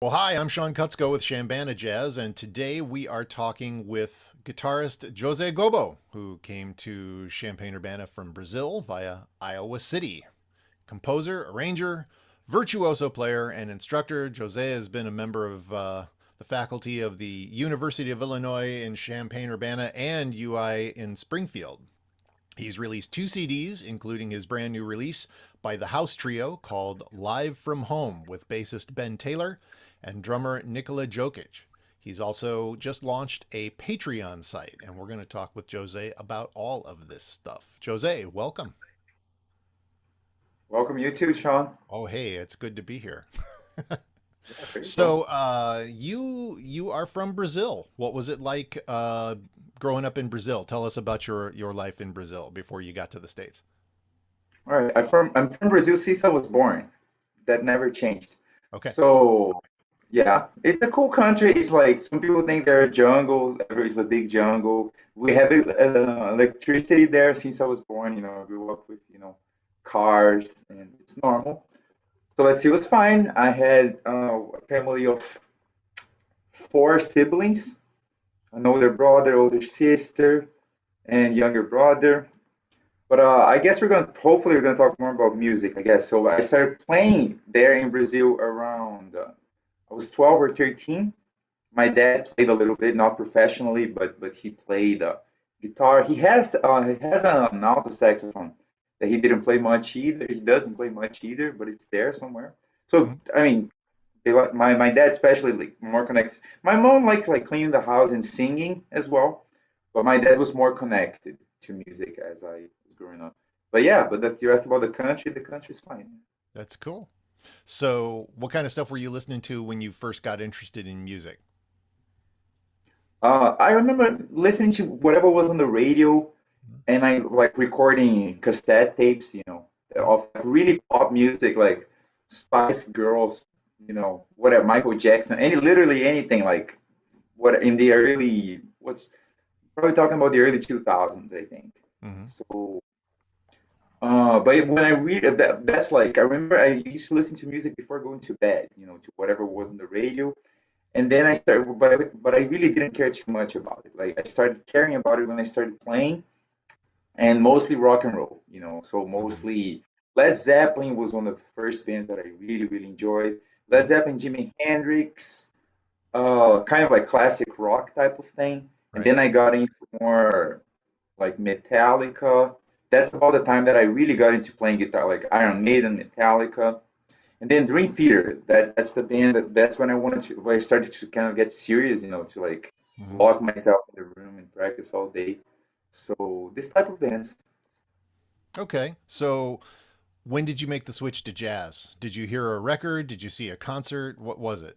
Well, hi, I'm Sean Kutzko with ChambanaJazz, and today we are talking with guitarist Jose Gobbo, who came to Champaign-Urbana from Brazil via Iowa City. Composer, arranger, virtuoso player, and instructor, Jose has been a member of the faculty of the University of Illinois in Champaign-Urbana and UI in Springfield. He's released two CDs, including his brand new release by the House Trio called Live from Home with bassist Ben Taylor and drummer Nikola Jokic. He's also just launched a Patreon site, and we're going to talk with Jose about all of this stuff. Jose, welcome. Welcome you too, Sean. Oh, hey, it's good to be here. Yeah, pretty So, cool. you are from Brazil. What was it like growing up in Brazil? Tell us about your life in Brazil before you got to the States. All right, I'm from Brazil since I was born. That never changed. Okay. So yeah, it's a cool country. It's like some people think they're a jungle. It's a big jungle. We have electricity there since I was born. I grew up with cars, and it's normal. So let's see, it was fine. I had a family of four siblings: an older brother, older sister, and younger brother. But I guess hopefully we're gonna talk more about music, I guess. So I started playing there in Brazil around, I was 12 or 13. My dad played a little bit, not professionally, but he played guitar. He has an alto saxophone that he didn't play much either. He doesn't play much either, but it's there somewhere. So Mhm. I mean, my dad especially like more connects. My mom liked like cleaning the house and singing as well, but my dad was more connected to music as I was growing up. But yeah, you asked about the country. The country's fine. That's cool. So, what kind of stuff were you listening to when you first got interested in music? I remember listening to whatever was on the radio, and I like recording cassette tapes, Mhm. of really pop music like Spice Girls, whatever, Michael Jackson, literally anything like what in the early what's probably talking about the early 2000s, I think. Mhm. So, but when I read that's like I remember I used to listen to music before going to bed, to whatever was on the radio, and then I started, but I really didn't care too much about it. Like I started caring about it when I started playing, and mostly rock and roll, So Mhm. mostly Led Zeppelin was one of the first bands that I really really enjoyed. Led Mhm. Zeppelin, Jimi Hendrix, kind of like classic rock type of thing, and Right. then I got into more like Metallica. That's about the time that I really got into playing guitar, like Iron Maiden, Metallica, and then Dream Theater. That's the band that's when I started to kind of get serious, to like Mhm. lock myself in the room and practice all day. So this type of bands. Okay. So, when did you make the switch to jazz? Did you hear a record? Did you see a concert? What was it?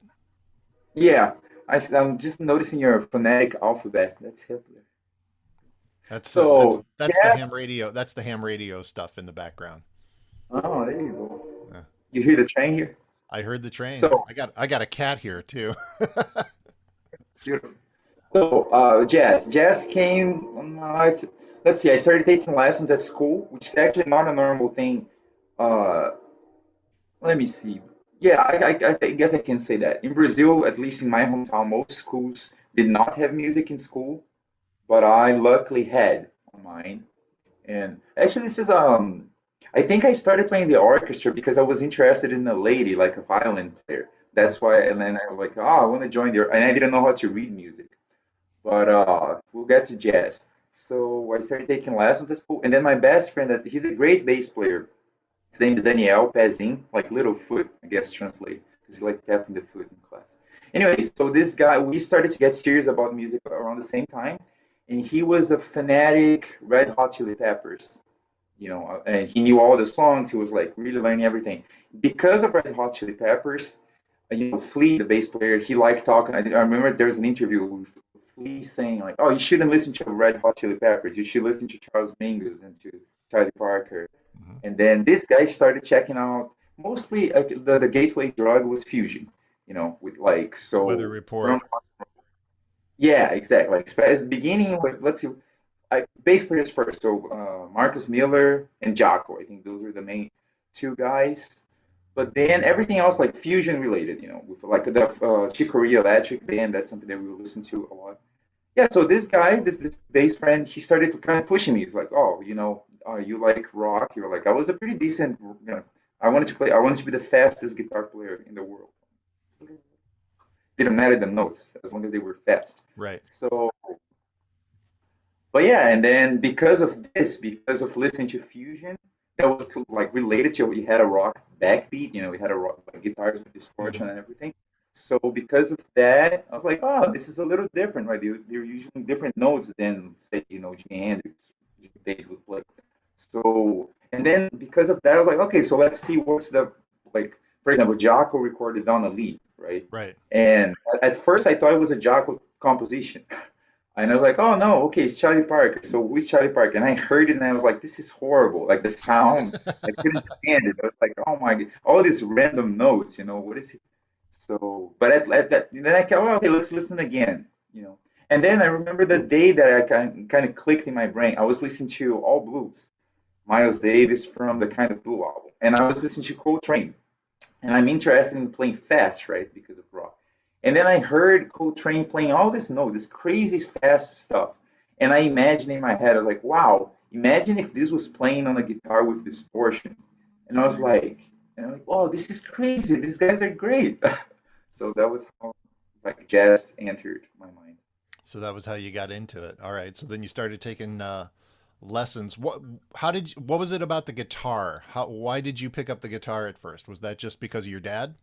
Yeah, I'm just noticing your phonetic alphabet. That's Hitler. That's uh, that's So that's the ham jazz. radio. That's the ham radio stuff in the background. Oh, there you go. Yeah. You hear the train here? I heard the train. So I got a cat here too. beautiful. So, jazz came on my life. Let's see, I started taking lessons at school, which is actually not a normal thing. Uh, Let me see. Yeah, I guess I can say that. In Brazil, at least in my hometown, most schools did not have music in school, but I luckily had on mine. And actually, I think I started playing the orchestra because I was interested in a lady, like a violin player. That's why, and then I was like, oh, I want to join the, and I didn't know how to read music. But we'll get to jazz. So I started taking lessons at school, and then my best friend, that he's a great bass player. His name is Daniel Pezin, like little foot, I guess translate, because he like tapping the foot in class. Anyway, so this guy, we started to get serious about music around the same time, and he was a fanatic Red Hot Chili Peppers, and he knew all the songs. He was like really learning everything because of Red Hot Chili Peppers. Flea, the bass player, he liked talking. I remember there was an interview with Flea saying like, "Oh, you shouldn't listen to Red Hot Chili Peppers. You should listen to Charles Mingus and to Charlie Parker." Mhm. And then this guy started checking out mostly the gateway drug was fusion, with like Weather so from report. yeah, exactly. Like beginning with let's see, bass players first. So Marcus Miller and Jocko. I think those were the main two guys. But then everything else like fusion related, with like the Chicory Electric band, that's something that we listen to a lot. Yeah, so this guy, this bass friend, he started to kind of pushing me. He's like, "Oh, you like rock?" You're like, I was a pretty decent, I wanted to be the fastest guitar player in the world. Didn't matter the notes as long as they were fast. Right. So, but yeah, and then because of this, because of listening to fusion, that was like related to we had a rock backbeat, we had a rock like, guitars with distortion Hmm. and everything. So because of that, I was like, oh, this is a little different, right? They're usually different notes than say, Jimi Hendrix, Jimmy Page would play. So and then because of that, I was like, okay, so let's see what's the like. For example, Jaco recorded on a lead, right? Right. And at first, I thought it was a Jaco composition. And I was like, oh no, okay, it's Charlie Parker. So who's Charlie Parker? And I heard it and I was like, this is horrible. Like the sound, I couldn't stand it. I was like, oh my God, all these random notes, what is it? So, but at that, then I kept, oh, okay, let's listen again. And then I remember the day that I kind of clicked in my brain. I was listening to All Blues, Miles Davis from the Kind of Blue album. And I was listening to Coltrane. And I'm interested in playing fast, right, because of rock. And then I heard Coltrane playing all this note, this crazy fast stuff. And I imagined in my head, I was like, wow, imagine if this was playing on a guitar with distortion. And I was like, wow, this is crazy. These guys are great. So that was how like jazz entered my mind. So that was how you got into it. All right. So then you started taking lessons. What was it about the guitar? Why did you pick up the guitar at first? Was that just because of your dad?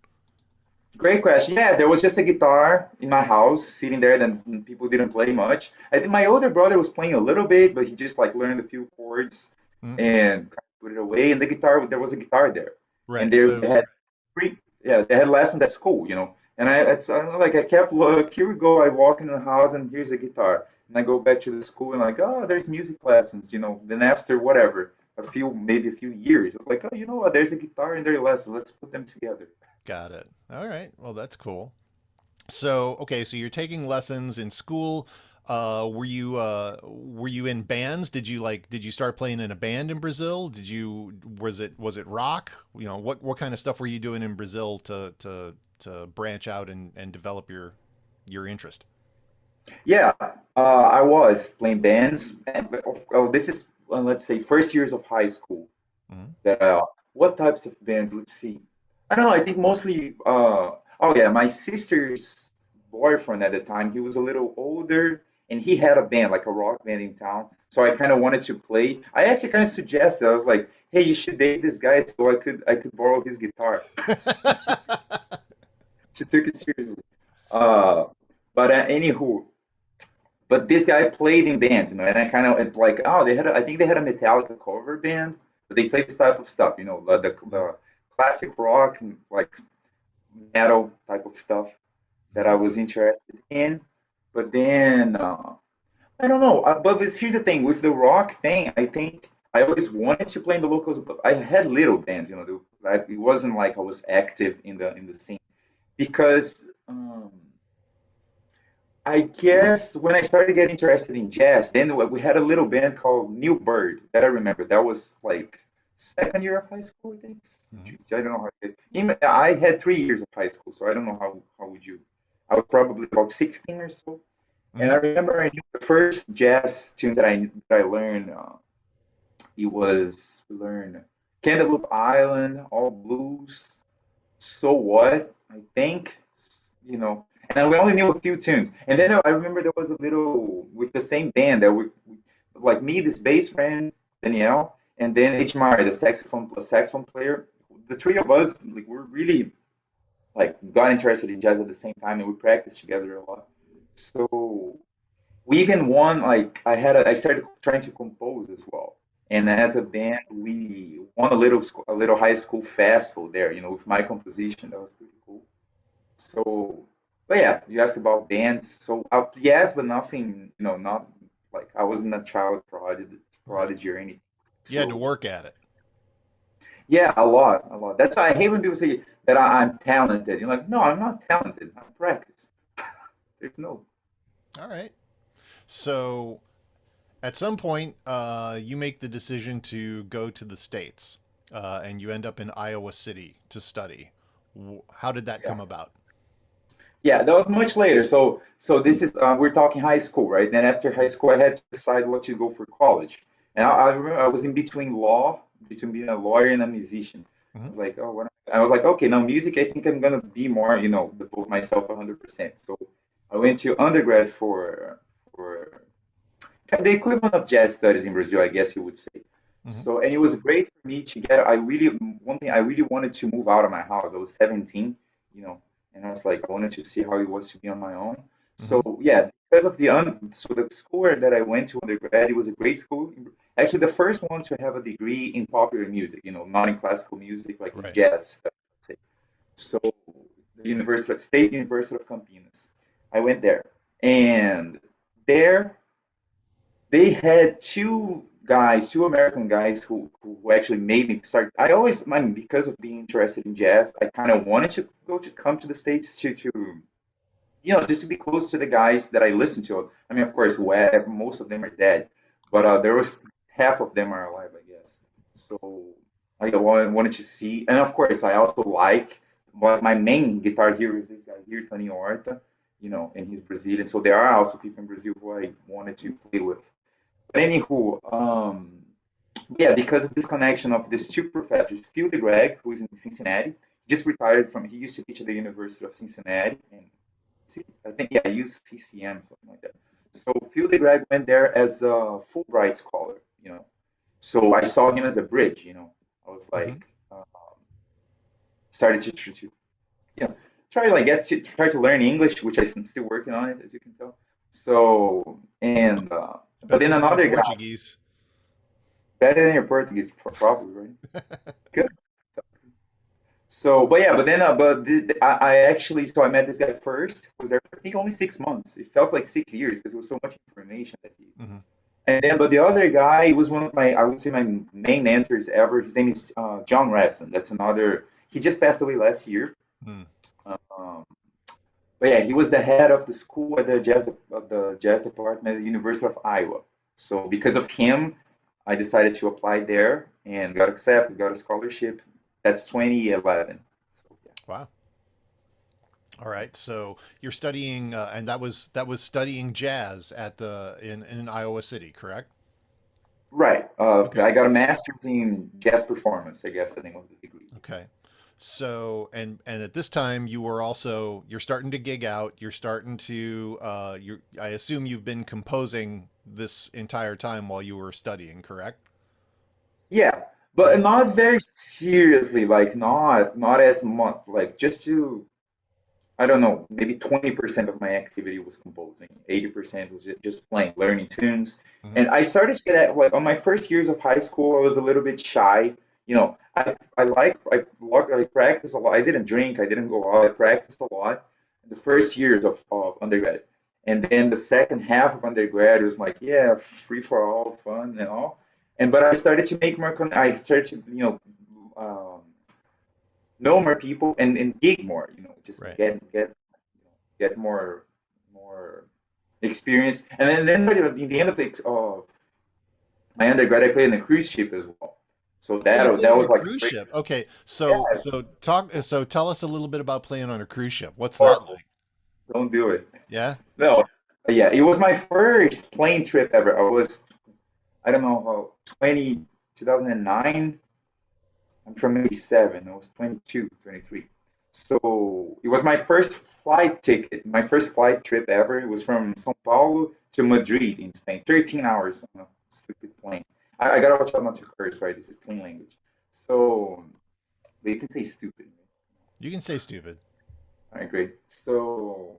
Great question. Yeah, there was just a guitar in my house sitting there that people didn't play much. I think my older brother was playing a little bit, but he just like learned a few chords Mm. and kind of put it away. And the guitar, there was a guitar there, and Right. they So had they had lessons at school. And I kept look. Here we go. I walk in the house and here's a guitar, and I go back to the school and like, oh, there's music lessons. Then after whatever, maybe a few years, I was like, oh, you know what? There's a guitar in their lesson. Let's put them together. got it. All right. Well, that's cool. So okay, so you're taking lessons in school. Were you in bands? Did you start playing in a band in Brazil? Was it rock? What kind of stuff were you doing in Brazil to branch out and develop your interest? Yeah, I was playing bands. This is, let's say, first years of high school. Mhm. What types of bands? Let's see. I don't know. I think mostly. Oh yeah, my sister's boyfriend at the time. He was a little older, and he had a band, like a rock band in town. So I kind of wanted to play. I actually kind of suggested. I was like, "Hey, you should date this guy, so I could borrow his guitar." And she took it seriously. Uh, but anywho, but this guy played in bands, and I kind of like, oh, I think they had a Metallica cover band, but they played this type of stuff, the classic rock and like metal type of stuff that I Mhm. was interested in. But then I don't know. Here's the thing with the rock thing. I think I always wanted to play in the locals, but I had little bands. It wasn't like I was active in the scene because. I guess when I started getting interested in jazz, then we had a little band called New Bird that I remember. That was like second year of high school, I think. Mhm. I don't know how it is. I had 3 years of high school, so I don't know how would you. I was probably about 16 or so. And I Mhm. remember I knew the first jazz tunes that I learned. We learned Cantaloupe Island, All Blues, So What, I think, and we only knew a few tunes. And then I remember there was a little, with the same band that like me, this bass friend, Danielle, and then H. Mari, the saxophone player. The three of us, like, we're really, like, got interested in jazz at the same time and we practiced together a lot. So we even won, like, I started trying to compose as well. And as a band, we won a little high school festival there, with my composition. That was pretty cool. So, but yeah, you asked about bands. So, yes, but nothing, not like I wasn't a child Right. prodigy or anything. You had to So, work at it. yeah, a lot, a lot. That's why I hate when people say that I'm talented. You're like, no, I'm not talented. I'm practice. There's no. All right. So at some point, you make the decision to go to the States. and you end up in Iowa City to study. How did that Yeah. come about? Yeah, that was much later. So this is we're talking high school, right? Then after high school, I had to decide what to go for college. And I remember I was in between law, between being a lawyer and a musician. I Hmm. was like, oh, I was like, okay, now music, I think I'm gonna be more, devote myself 100%. So I went to undergrad for kind of the equivalent of jazz studies in Brazil, I guess you would say. Hmm. So, and it was great for me to get, one thing I really wanted to move out of my house. I was 17, you know, and I was like, I wanted to see how it was to be on my own. Hmm. So, yeah, because of so the school that I went to undergrad, it was a great school. Actually, the first one to have a degree in popular music, not in classical music, like in Right. jazz, let's say. So, the State University of Campinas. I went there, and there they had two American guys who actually made me start. I mean, because of being interested in jazz, I kind of wanted to come to the States to just to be close to the guys that I listened to. I mean, of course, most of them are dead, but Right. there was half of them are alive, I guess. So I wanted to see, and of course, I also like. But my main guitar hero is this guy here, Tony Horta, and he's Brazilian. So there are also people in Brazil who I wanted to play with. But anywho, yeah, because of this connection of these two professors, Phil DeGreg, who is in Cincinnati, just retired he used to teach at the University of Cincinnati, and I think, yeah, UCCM, something like that. So Phil DeGreg went there as a Fulbright scholar. So I saw him as a bridge. I was Hmm. like, started you know, try to like try to learn English, which I'm still working on it, as you can tell. So, and, but Better then than my another guy, Portuguese. better than your Portuguese, probably, right? Good. So, but yeah, but then, I actually, so I met this guy first, was there, I think, only 6 months. It felt like 6 years because it was so much information that he, Hmm. and then, but the other guy, he was one of I would say, my main mentors ever. His name is John Rabson. That's another, he just passed away last year. Hmm. Um, but yeah, he was the head of the school at the jazz department at the University of Iowa. So because of him, I decided to apply there and got accepted, got a scholarship. That's 2011. So yeah. Wow. All right. So you're studying, and that was studying jazz at in Iowa City, correct? Right. Okay. I got a master's in jazz performance, I guess the name of the degree. Okay. So and at this time you're starting to gig out. You're starting to I assume you've been composing this entire time while you were studying, correct? Yeah, but Right. not very seriously, like not as much, like just to, I don't know, maybe 20% of my activity was composing. 80% was just playing, learning tunes. Hmm. And I started to get at, like, on my first years of high school, I was a little bit shy. I practiced a lot. I didn't drink, I didn't go out. I practiced a lot in the first years of undergrad. And then the second half of undergrad was like, yeah, free for all, fun and all. But I started to make I started to, know more people and gig more, just Right. get more experience. And then by the end of my undergrad, I played in a cruise ship as well. So Oh, you played that on was a like cruise great. ship. Okay. So Yes. so talk so tell us a little bit about playing on a cruise ship. What's that Horrible. like? Don't do it. Yeah? No. Yeah, it was my first plane trip ever. I don't know how, 2009. I'm from 87. I was 22, 23. So it was my first flight ticket, my first flight trip ever. It was from São Paulo to Madrid in Spain, 13 hours on a stupid plane. I gotta watch out not to curse, right? This is clean language. So, but you can say stupid. You can say stupid. All right, great. So,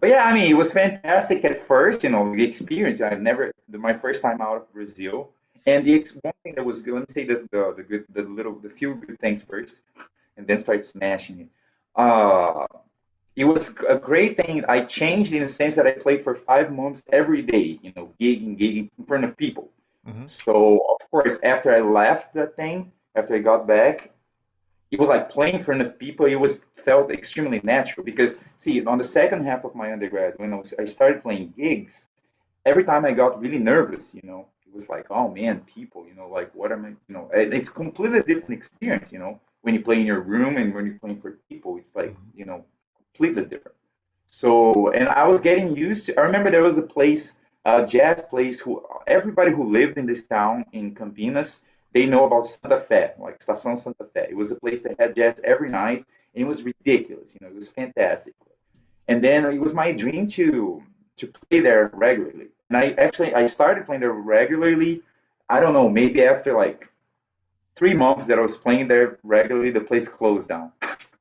but yeah, I mean, it was fantastic at first, the experience. My first time out of Brazil. And one thing that was good, let me say the few good things first, and then start smashing it. Uh, it was a great thing. I changed in the sense that I played for 5 months every day, gigging in front of people. Hmm. So, of course, after I left that thing, after I got back, it was like playing in front of people. It was felt extremely natural because, see, on the second half of my undergrad, when I started playing gigs, every time I got really nervous. it was like, oh man, people, like what am I, it's a completely different experience, when you play in your room and when you're playing for people, it's like, Mhm. completely different. So, and I was getting used to, I remember there was a place, a jazz place who everybody who lived in this town in Campinas, they know about Santa Fe, like Estação Santa Fe. It was a place that had jazz every night, and it was ridiculous, it was fantastic. And then it was my dream to play there regularly. And I started playing there regularly. I don't know, maybe after like 3 months that I was playing there regularly, the place closed down.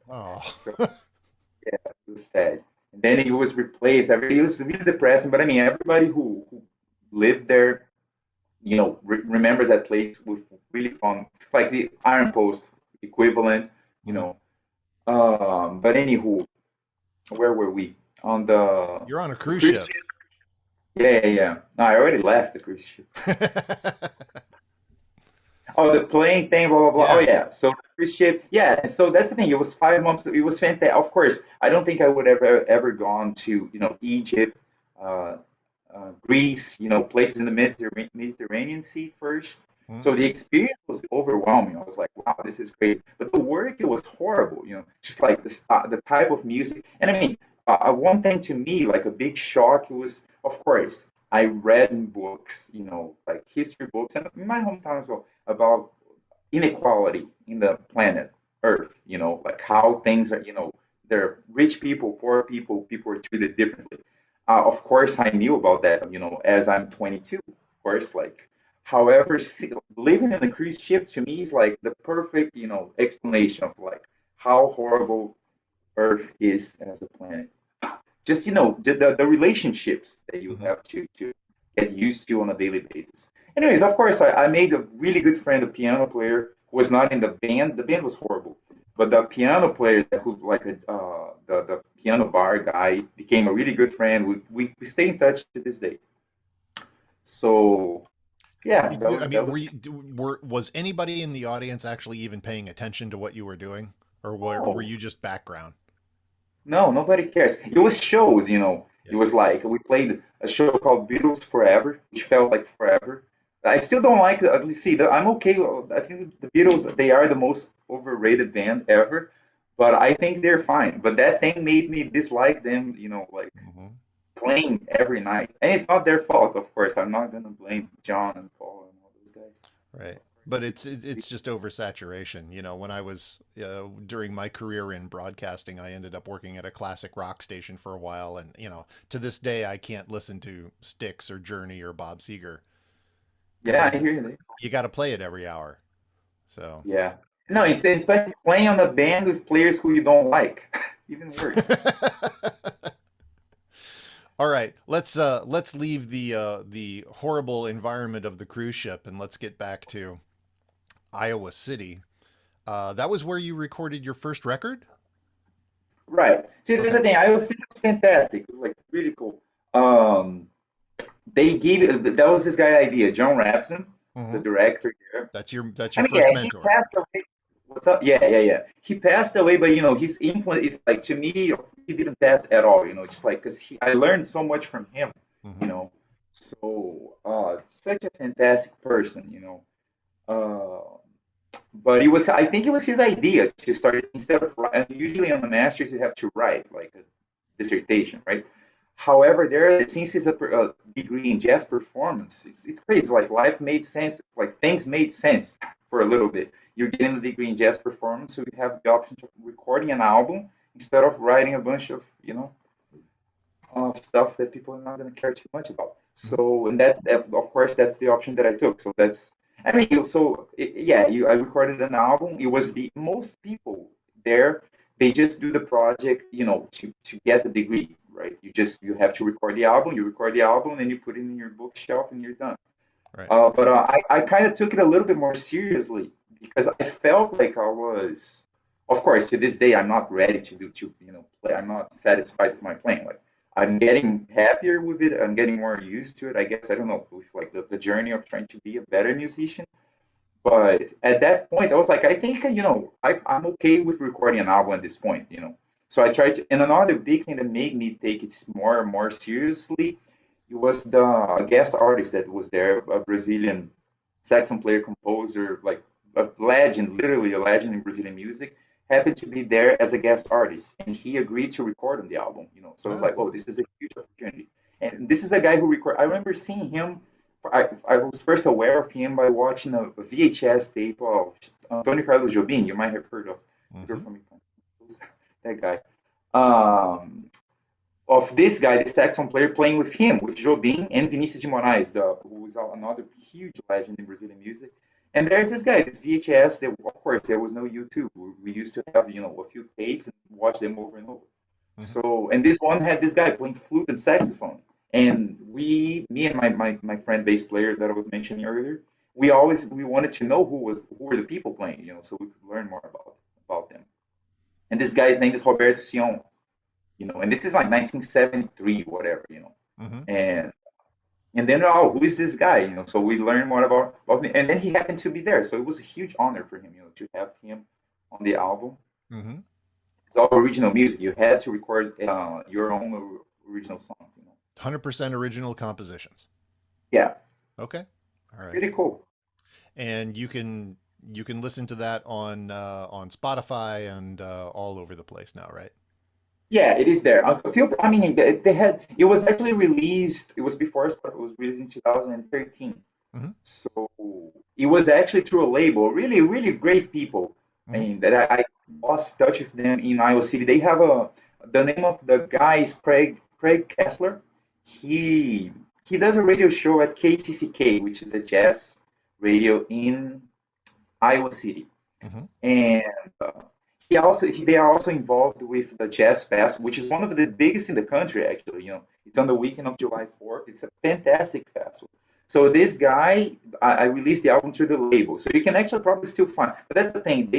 Oh. So yeah, it was sad. And then it was replaced. It was really depressing. But I mean, everybody who lived there, remembers that place with really fun, like the Iron Post equivalent, you Mhm. know. But anywho, where were we? On You're on a the cruise cruise ship. ship. Yeah, yeah, yeah. No, I already left the cruise ship. Oh, the plane thing, blah blah blah. Oh Yeah. yeah. So the cruise ship, yeah. And so that's the thing. It was 5 months. It was fantastic. Of course, I don't think I would ever gone to Egypt, uh, Greece, places in the Mediterranean Sea first. Mhm. So the experience was overwhelming. I was like, wow, this is crazy. But the work, it was horrible. Just like the type of music. And I mean, one thing to me, like a big shock, was, of course, I read in books, like history books, and in my hometown as well, about inequality in the planet Earth. Like how things are. There are rich people, poor people, people are treated differently. Of course, I knew about that, as I'm 22, of course, like, however, living in a cruise ship to me is like the perfect, explanation of like how horrible Earth is as a planet. Just, the relationships that you Mhm. have to get used to on a daily basis. Anyways, of course, I made a really good friend, a piano player who was not in the band. The band was horrible, but the piano player who like the piano bar guy became a really good friend. We stay in touch to this day. So yeah, Did you, I that mean, was was anybody in the audience actually even paying attention to what you were doing, or were no, you just background? no, nobody cares. It was shows, It Yeah. was like we played a show called Beatles Forever, which felt like forever. I still don't like. See, I'm okay. I think the Beatles, they are the most overrated band ever, but I think they're fine. But that thing made me dislike them. Like Hmm. playing every night, and it's not their fault, of course. I'm not gonna blame John and Paul and all those guys. Right. But it's just oversaturation. When I was during my career in broadcasting, I ended up working at a classic rock station for a while, and to this day I can't listen to Styx or Journey or Bob Seger because Yeah, I hear you. you got to play it every hour. So Yeah. No, it's especially playing on a band with players who you don't like. Even worse. all right, let's leave the horrible environment of the cruise ship and let's get back to Iowa City. That was where you recorded your first record? Right. See, that's Okay. the thing. I was it was fantastic. It was like really cool. Um, they gave it. That was this guy idea, John Rapson, the Hmm. director there. That's I your mean, yeah, first he mentor. passed away. What's up? Yeah, yeah, yeah. He passed away, but his influence is like to me, he didn't pass at all. Just like because I learned so much from him. You Hmm. know, so such a fantastic person. Uh, but I think it was his idea to start instead of usually on the masters you have to write like a dissertation, right? However, since it's a degree in jazz performance, it's crazy. Like life made sense, like things made sense for a little bit. You're getting a degree in jazz performance, so you have the option of recording an album instead of writing a bunch of of stuff that people are not going to care too much about. Hmm. So, and that's of course that's the option that I took. So that's I mean, yeah, I recorded an album. It was the most people there. They just do the project, to get the degree, right? You have to record the album. You record the album, and you put it in your bookshelf, and you're done. Right. But I kind of took it a little bit more seriously because I felt like I was, of course, to this day, I'm not ready to play. I'm not satisfied with my playing. Like I'm getting happier with it. I'm getting more used to it. I guess I don't know with like the journey of trying to be a better musician. But at that point, I was like, I think I'm okay with recording an album at this point. So I tried to. And another big thing that made me take it more and more seriously It was the guest artist that was there, a Brazilian saxophone player, composer, like a legend, literally a legend in Brazilian music, happened to be there as a guest artist, and he agreed to record on the album. So I was Oh, like, oh, this is a huge opportunity. And this is a guy who record. I remember seeing him. I was first aware of him by watching a VHS tape of Antônio Carlos Jobim. You might have heard of. You're mm-hmm. from that guy. Um, of this guy, the saxophone player, playing with him, with Jobim and Vinicius de Moraes, who is another huge legend in Brazilian music. And there's this guy, this VHS. That, of course, there was no YouTube. We used to have, a few tapes and watch them over and over. Mm-hmm. So, and this one had this guy playing flute and saxophone. And me and my friend bass player that I was mentioning earlier, we wanted to know who were the people playing, so we could learn more about them. And this guy's name is Roberto Sion, and this is like 1973, whatever, Mm-hmm. and and then, oh, who is this guy? So we learned more about him, and then he happened to be there, so it was a huge honor for him, to have him on the album. Mm-hmm. It's all original music. You had to record your own original songs. 100% original compositions. Yeah, Okay. All right. pretty cool. And you can listen to that on Spotify and all over the place now, right? Yeah, it is there. A few, I mean, they had, it was actually released, it was before Spotify, it was released in 2013. Mm-hmm. So it was actually through a label, really, really great people. I Mm-hmm. mean, that I lost touch with them in Iowa City. They have the name of the guy is Craig Kessler. He does a radio show at KCCK, which is a jazz radio in Iowa City. Mm-hmm. And they are also involved with the Jazz Fest, which is one of the biggest in the country. Actually, it's on the weekend of July 4th. It's a fantastic festival. So this guy, I released the album through the label, so you can actually probably still find. But that's the thing;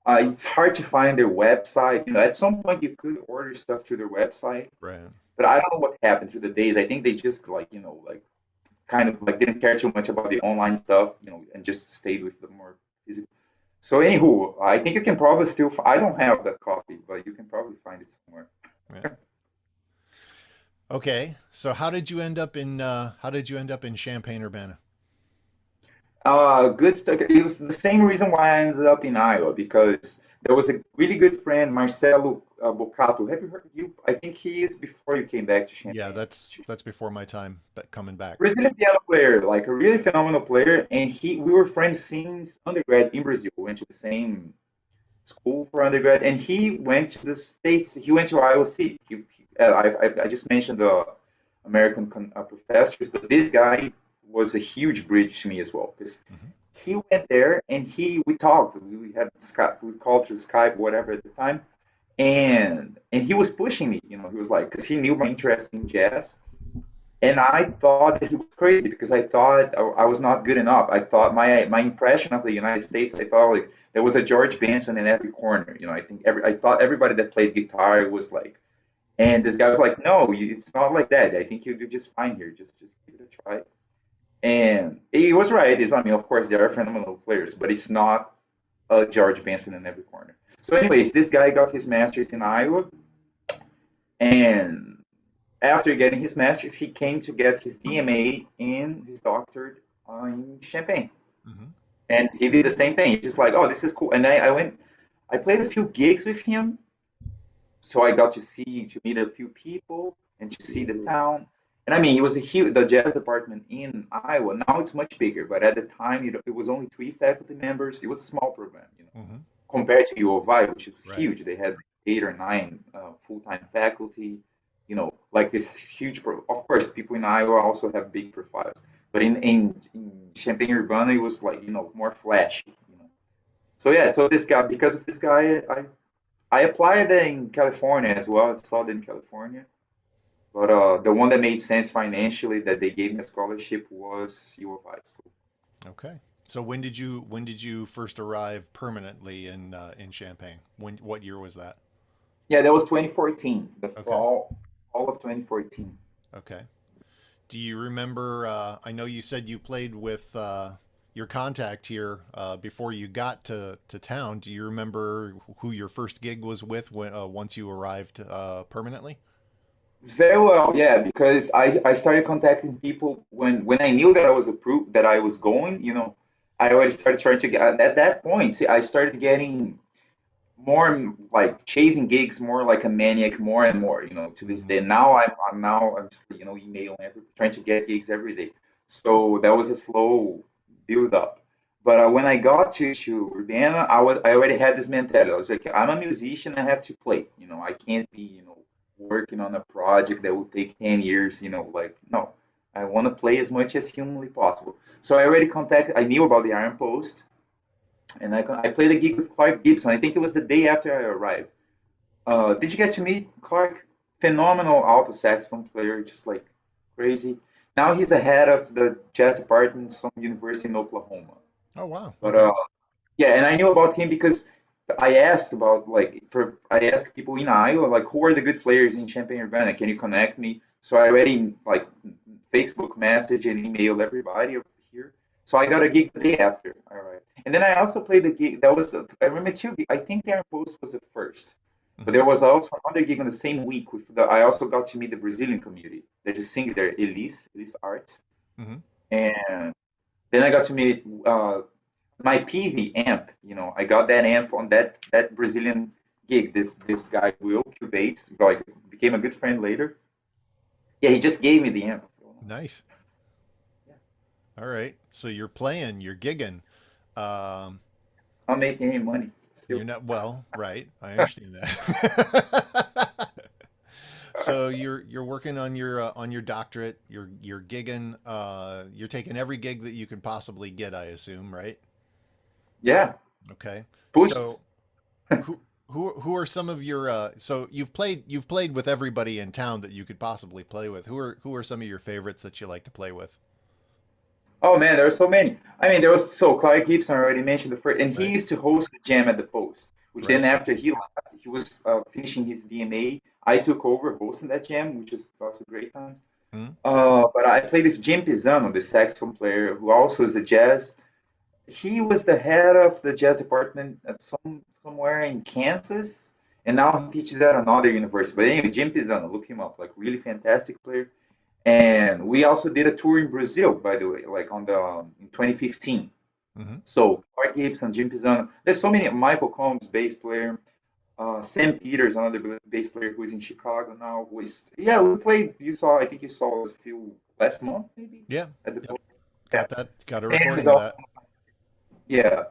it's hard to find their website. At some point you could order stuff through their website, Right. but I don't know what happened through the days. I think they just like kind of like didn't care too much about the online stuff, and just stayed with the more physical. So, anywho, I think you can probably still. I don't have the copy, but you can probably find it somewhere. Yeah. Okay. So how did you end up in Champaign-Urbana? Good stuff. It was the same reason why I ended up in Iowa because there was a really good friend, Marcelo Bocato. Have you heard? I think he is before you came back to Yeah, Champaign. that's before my time, but coming back. Brazilian piano player, like a really phenomenal player, and we were friends since undergrad in Brazil. We went to the same school for undergrad, and he went to the States. He went to Iowa City. I just mentioned the American professors, but this guy was a huge bridge to me as well because Mm-hmm. he went there and we talked. We had Skype, we called through Skype, whatever at the time, and he was pushing me. He was like, because he knew my interest in jazz, and I thought that he was crazy because I thought I was not good enough. I thought my impression of the United States, I thought like there was a George Benson in every corner. I thought everybody that played guitar was like, and this guy was like, no, it's not like that. I think you do just fine here. Just give it a try. And he was right. I mean, of course, there are phenomenal players, but it's not a George Benson in every corner. So, anyways, this guy got his master's in Iowa, and after getting his master's, he came to get his DMA and his doctorate in Champaign. Mm-hmm. And he did the same thing. He's just like, oh, this is cool. And I played a few gigs with him. So I got to meet a few people and to see the town. And I mean, it was the jazz department in Iowa. Now it's much bigger, but at the time, it was only 3 faculty members. It was a small program, Mm-hmm. compared to U of I, which is Right. huge. They had 8 or 9 full-time faculty, like this huge. Of course, people in Iowa also have big profiles, but in Champaign-Urbana, it was like more flashy. So yeah, so this guy, because of this guy, I applied in California as well. It's Southern California, but the one that made sense financially that they gave me a scholarship was U of I. So Okay. So when did you first arrive permanently in Champaign? What year was that? yeah, that was 2014, the Okay. fall of 2014. Okay. Do you remember? I know you said you played with your contact here before you got to town. Do you remember who your first gig was with once you arrived permanently? Very well, yeah, because I started contacting people when I knew that I was approved, that I was going, I already started trying to get, at that point, see, I started getting more like chasing gigs, more like a maniac, more and more, to this Hmm. day. Now I'm just, emailing trying to get gigs every day. So that was a slow build up. But when I got to Urbana, I already had this mentality. I was like, I'm a musician, I have to play. I can't be, working on a project that will take 10 years, like no. I want to play as much as humanly possible. So I knew about the Iron Post, and I played a gig with Clark Gibson. I think it was the day after I arrived. Did you get to meet Clark? Phenomenal alto saxophone player, just like crazy. Now he's the head of the jazz department at some university in Oklahoma. Oh, wow. But Okay. yeah, and I knew about him because I asked people in Iowa, like, who are the good players in Champaign-Urbana? Can you connect me? So I already like Facebook message and email everybody over here. So I got a gig the day after. All right, and then I also played the gig. I remember two. I think Aaron Post was the first, but Hmm. there was also another gig on the same week. I also got to meet the Brazilian community. There's a singer there, Elise Arts, Hmm. and then I got to meet my PV amp. I got that amp on that Brazilian gig. This guy Will Cubates, like, became a good friend later. Yeah, he just gave me the amp. Nice. Yeah, All right. So you're playing, you're gigging. Um, not making any money you're still. not, well, right. I understand that. So you're working on your doctorate. You're gigging. You're taking every gig that you can possibly get, I assume, right? Yeah, Okay. push. So who are some of your so you've played with everybody in town that you could possibly play with. Who are some of your favorites that you like to play with? Oh man, there are so many. I mean, there was so Clark Gibson I already mentioned the first, and he Right. used to host the jam at the Post. Which then Right. after he left, he was finishing his DMA. I took over hosting that jam, which was also great times. Hmm. But I played with Jim Pisano, the saxophone player, who also is the jazz. He was the head of the jazz department at somewhere in Kansas, and now he teaches at another university. But anyway, Jim Pisano, look him up, like really fantastic player. And we also did a tour in Brazil, by the way, like on the in 2015. Hmm. So Mark Gibson, Jim Pisano. There's so many. Michael Combs, bass player. Sam Peters, another bass player who is in Chicago now. Who is, yeah, we played. I think you saw us a few last month, maybe Yeah. at the Yep. Post. Yeah. Got that. Got a Sam is recording of also, that. yeah,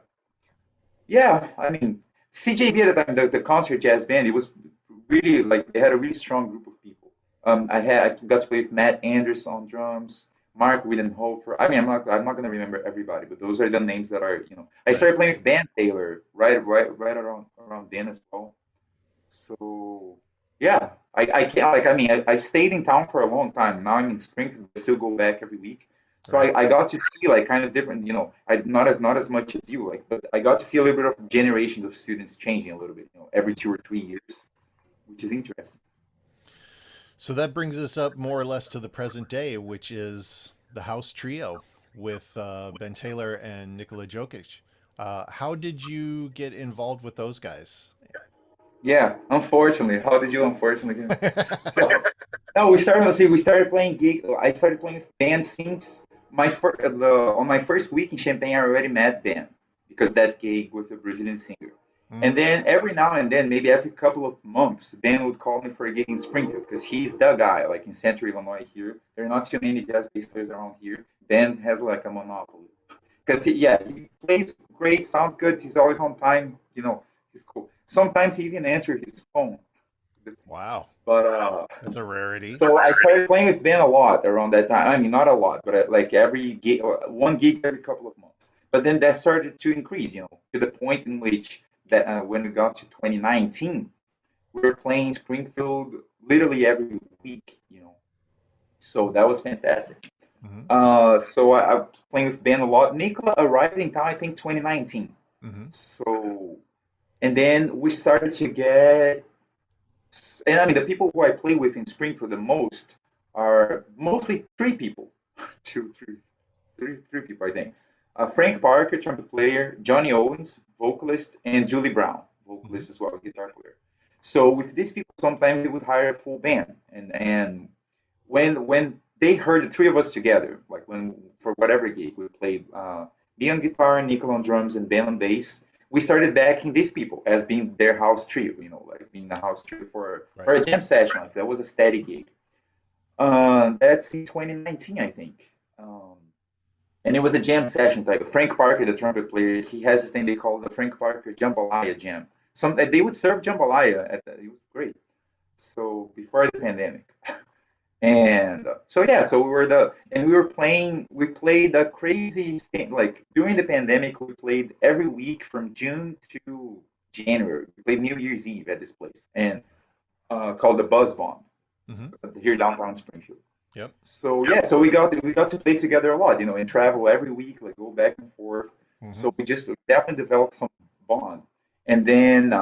yeah. I mean, CJB at the time, the concert jazz band, it was really like they had a really strong group of people. I got to play with Matt Anderson on drums, Mark Widenhofer. I mean, I'm not gonna remember everybody, but those are the names that are. I Right. started playing with Van Taylor right around then as well. So yeah, I can't like I mean I stayed in town for a long time. Now I'm in Springfield, I still go back every week. So Right. I got to see like kind of different, I not as much as you like, but I got to see a little bit of generations of students changing a little bit, every 2 or 3 years, which is interesting. So that brings us up more or less to the present day, which is the House Trio with Ben Taylor and Nikola Jokic. How did you get involved with those guys? Yeah, unfortunately. How did you unfortunately get? So no, we started playing gig. I started playing with band since on my first week in Champaign. I already met Ben because that gig with the Brazilian singer. Hmm. And then every now and then, maybe every couple of months, Ben would call me for a gig in Springfield because he's the guy. Like in Central Illinois here, there are not too many jazz bass players around here. Ben has like a monopoly because he plays great, sounds good. He's always on time. He's cool. Sometimes he even answers his phone. Wow, But that's a rarity. so I started playing with Ben a lot around that time. I mean, not a lot, but like every gig, one gig every couple of months. But then that started to increase, to the point in which that when we got to 2019, we were playing Springfield literally every week. So that was fantastic. Hmm. So I was playing with Ben a lot. Nicola arrived in town, I think, 2019. Hmm. So, and then we started to get, and I mean, the people who I play with in Springfield the most are mostly three people, two, three people, I think. Frank Parker, trumpet player, Johnny Owens, vocalist, and Julie Brown, Hmm. vocalist as well, guitar player. So with these people, sometimes they would hire a full band, and when they heard the three of us together, like when for whatever gig we played, me on guitar, Nicola on drums, and Ben on bass. We started backing these people as being their house trio, like being the house trio for Right. a jam session. Like that was a steady gig. That's in 2019, I think. And it was a jam session type. Frank Parker, the trumpet player, he has this thing they call the Frank Parker Jambalaya Jam. They would serve jambalaya at that. It was great. So before the pandemic. And so yeah, so we were playing. We played a crazy thing. Like during the pandemic, we played every week from June to January. We played New Year's Eve at this place, and called the Buzz Bomb Hmm. here downtown Springfield. Yep. So yeah, so we got to play together a lot, and travel every week, like go back and forth. Hmm. So we just definitely developed some bond. And then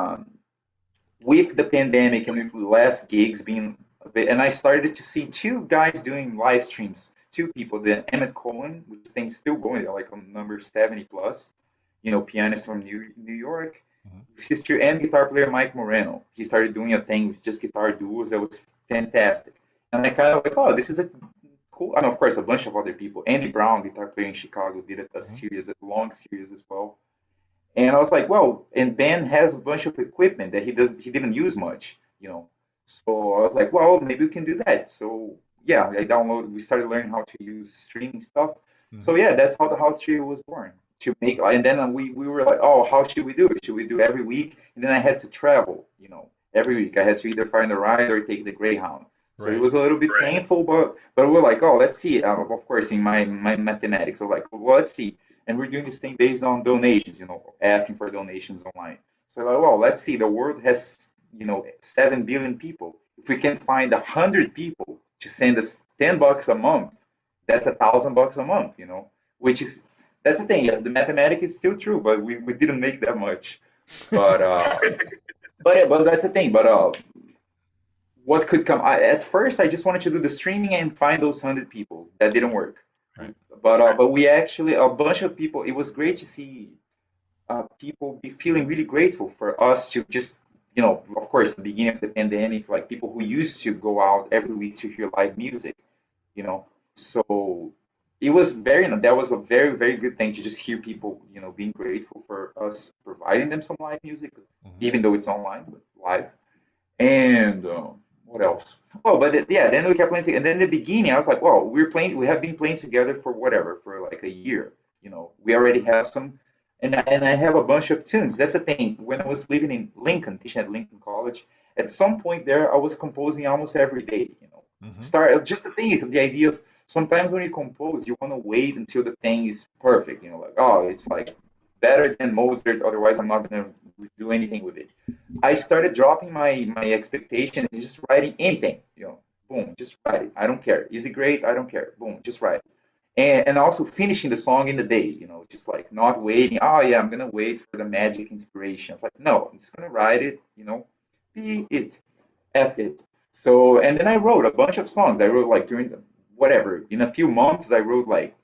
with the pandemic and with less gigs being a bit, and I started to see two guys doing live streams, two people, the Emmett Cohen, which thing's still going, they're like on number 70 plus, pianist from New York. Hmm. His two and guitar player Mike Moreno. He started doing a thing with just guitar duos that was fantastic. And I kind of like, oh, this is a cool. And of course, a bunch of other people. Andy Brown, guitar player in Chicago, did Hmm. a long series as well. And I was like, well, and Ben has a bunch of equipment that he didn't use much. So I was like, well, maybe we can do that. So yeah, we started learning how to use streaming stuff. Hmm. So yeah, that's how the house trio was born. To make, and then we were like, oh, how should we do it? Should we do every week? And then I had to travel. Every week I had to either find a ride or take the Greyhound. So it Right. was a little bit painful, but we're like, oh, let's see. Of course, in my mathematics, I was like, well, let's see. And we're doing this thing based on donations, asking for donations online. So like, well, let's see. The world has 7 billion people. If we can find 100 people to send us $10 a month, that's $1,000 a month. Which is that's the thing. Yeah, the mathematics is still true, but we didn't make that much. But but that's the thing. But what could come? At first, I just wanted to do the streaming and find those 100 people. That didn't work. Right. But we actually a bunch of people. It was great to see people be feeling really grateful for us to just of course, the beginning of the pandemic, like people who used to go out every week to hear live music, you know. So that was a very, very good thing to just hear people, being grateful for us providing them some live music, Hmm. even though it's online, but live. And what else? Oh, but yeah, then we kept playing together. And then in the beginning, I was like, well, we have been playing together for whatever, for like a year. We already have some, and I have a bunch of tunes. That's the thing. When I was living in Lincoln, teaching at Lincoln College, at some point there, I was composing almost every day. Hmm. Start just the thing is the idea of sometimes when you compose, you want to wait until the thing is perfect. Like, oh, it's like better than Mozart. Otherwise, I'm not gonna do anything with it. I started dropping my expectations and just writing anything. Boom, just write it. I don't care. Is it great? I don't care. Boom, just write it. And also finishing the song in the day. Just like not waiting. Oh yeah, I'm gonna wait for the magic inspiration. It's like no, I'm just gonna write it. Be it, f it. So and then I wrote a bunch of songs. I wrote like during whatever in a few months. I wrote like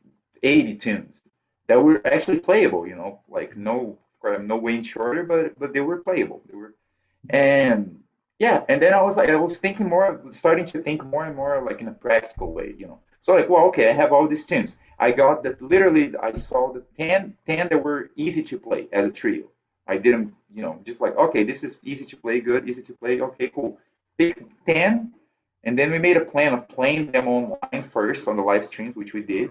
80 tunes that were actually playable. Like no Wayne Shorter, but they were playable. They were and yeah, and then I was thinking more, starting to think more and more like in a practical way. So like, well, okay, I have all these tunes. I got that literally, I saw the 10 that were easy to play as a trio. I didn't, just like, okay, this is easy to play, good, easy to play, okay, cool. Pick 10, and then we made a plan of playing them online first on the live streams, which we did.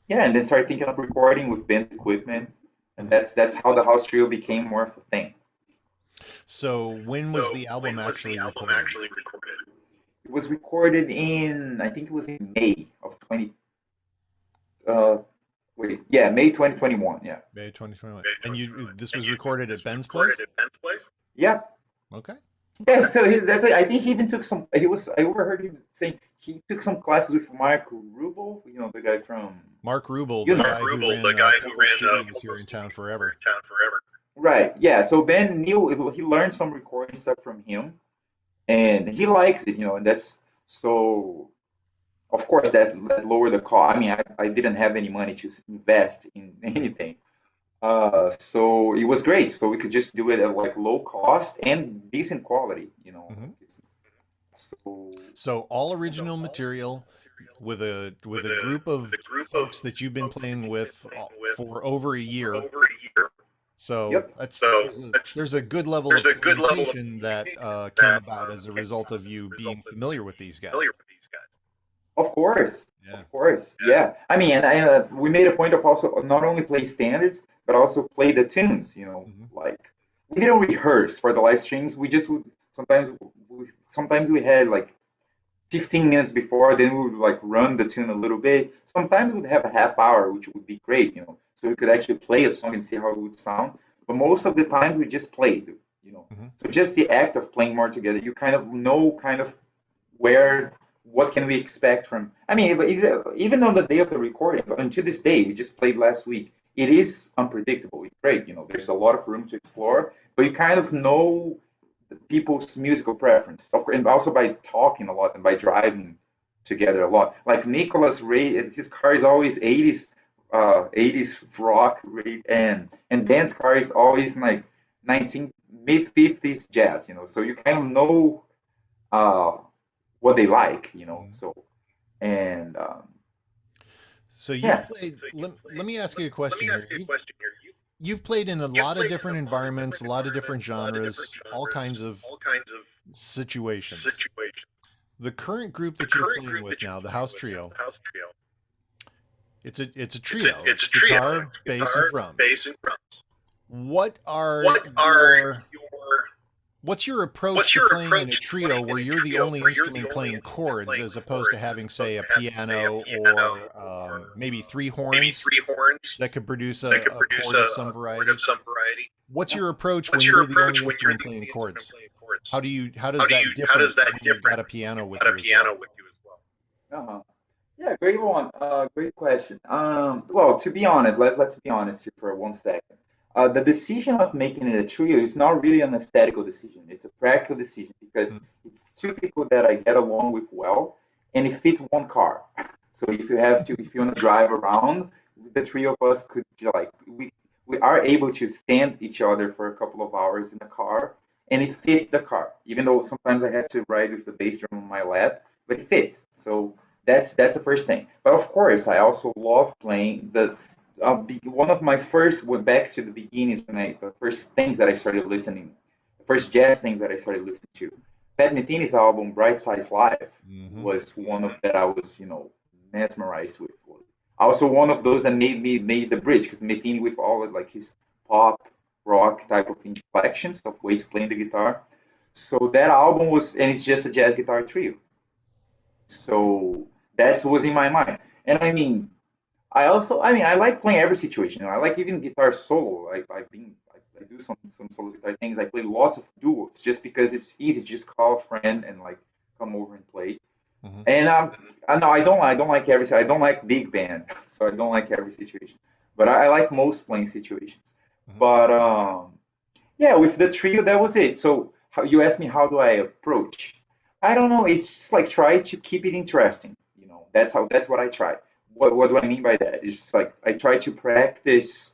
Yeah, and then started thinking of recording with band equipment, and Hmm. that's how the house trio became more of a thing. So when was the album actually recorded? It was recorded in, I think it was in May of 20, uh, yeah, May 2021. Yeah. May 2021. And this was recorded at Ben's place? Yeah. Okay. Yeah. So that's it. I think he even took some, I overheard him saying he took some classes with Mark Rubel, the guy from, Mark Rubel, you the know, guy who ran Pogo Studios here in town forever. right. Yeah. So Ben knew, he learned some recording stuff from him and he likes it, and that's so. Of course, that lowered the cost. I mean, I didn't have any money to invest in anything. So it was great. So we could just do it at like low cost and decent quality, Hmm. so So all original material with a group of folks that you've been playing with for over a year. So yep. there's a good level of communication that came about as a result of you being familiar with these guys. Of course, Yeah. yeah. I mean, and we made a point of also not only play standards, but also play the tunes. Hmm. Like we didn't rehearse for the live streams. We just would sometimes we had like 15 minutes before, then we would like run the tune a little bit. Sometimes we'd have a half hour, which would be great, so we could actually play a song and see how it would sound. But most of the time, we just played. Hmm. So just the act of playing more together, you kind of know kind of where what can we expect from. I mean, even on the day of the recording, until this day, we just played last week. It is unpredictable. It's great. There's a lot of room to explore, but you kind of know people's musical preference, of course, and also by talking a lot and by driving together a lot. Like Nicholas Ray, his car is always 80s rock, and Dan's car is always like 19 mid 50s jazz. So you kind of know uh, what they like. Hmm. And So you've yeah, played. Let me ask you a question here. You've played in a lot of different environments, a lot of different genres, all kinds of situations. The current group that you're playing with now, the House Trio, it's a trio. It's guitar, bass, and drums. What are your What's your approach to playing in a trio where you're the only instrument playing chords as opposed to having, say, a piano or maybe three horns that could produce a chord of some variety? What's yeah. your approach when you're the only instrument playing chords? How does that different when you've got a piano with you as well? Uh-huh. Yeah, great one. Great question. Well, to be honest, let's be honest here for 1 second. The decision of making it a trio is not really an aesthetical decision. It's a practical decision because Mhm. it's two people that I get along with well, and it fits one car. So if you want to drive around, the three of us could like we are able to stand each other for a couple of hours in the car, and it fits the car. Even though sometimes I have to ride with the bass drum on my lap, but it fits. So that's the first thing. But of course, I also love playing one of my first went back to the beginnings when the first things that I started listening, the first jazz things that I started listening to. Pat Metheny's album Bright Size Live Hmm. was one of that I was mesmerized with. Also one of those that made the bridge because Metheny with all of like his pop rock type of inflections of ways playing the guitar. So that album was and it's just a jazz guitar trio. So that was in my mind. And I like playing every situation. I like even guitar solo. I do some solo guitar things. I play lots of duos just because it's easy. Just call a friend and like come over and play. Hmm. And I know I don't like I don't like big band, so I don't like every situation. But I like most playing situations. Hmm. But yeah, with the trio, that was it. So you asked me how do I approach? I don't know. It's just like try to keep it interesting. That's what I try. What do I mean by that? It's just like I try to practice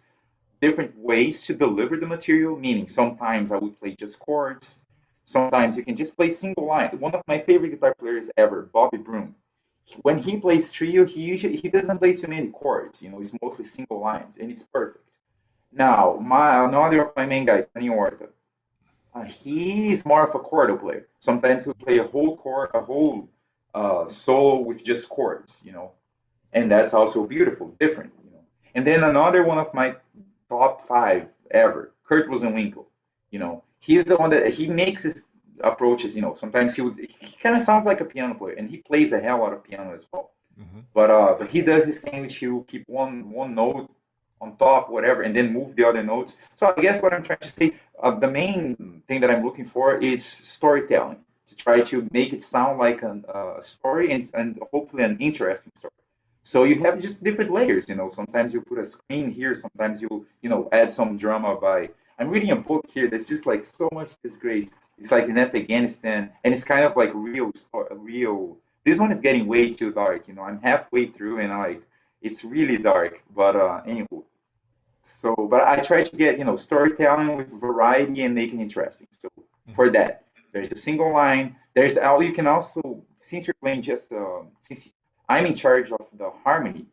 different ways to deliver the material. Meaning sometimes I would play just chords. Sometimes you can just play single line. One of my favorite guitar players ever, Bobby Broom. When he plays trio, he doesn't play too many chords. It's mostly single lines, and it's perfect. Now, another of my main guy, Tony Horta. He's more of a chord player. Sometimes he'll play a whole chord, a whole solo with just chords. And that's also beautiful, different. And then another one of my top five ever, Kurt Rosenwinkel. He's the one that he makes his approaches. Sometimes he kind of sounds like a piano player, and he plays the hell out of piano as well. Hmm. But he does his thing, which he will keep one note on top, whatever, and then move the other notes. So I guess what I'm trying to say, the main thing that I'm looking for is storytelling to try to make it sound like a story and hopefully an interesting story. So you have just different layers. Sometimes you put a screen here, sometimes you add some drama by. I'm reading a book here that's just like so much disgrace. It's like in Afghanistan, and it's kind of like real. This one is getting way too dark. I'm halfway through, and it's really dark. But anywho, So, but I try to get, storytelling with variety and making it interesting. So Hmm. for that, there's a single line. There's all you can also, since you're playing just, since I'm in charge of the harmony,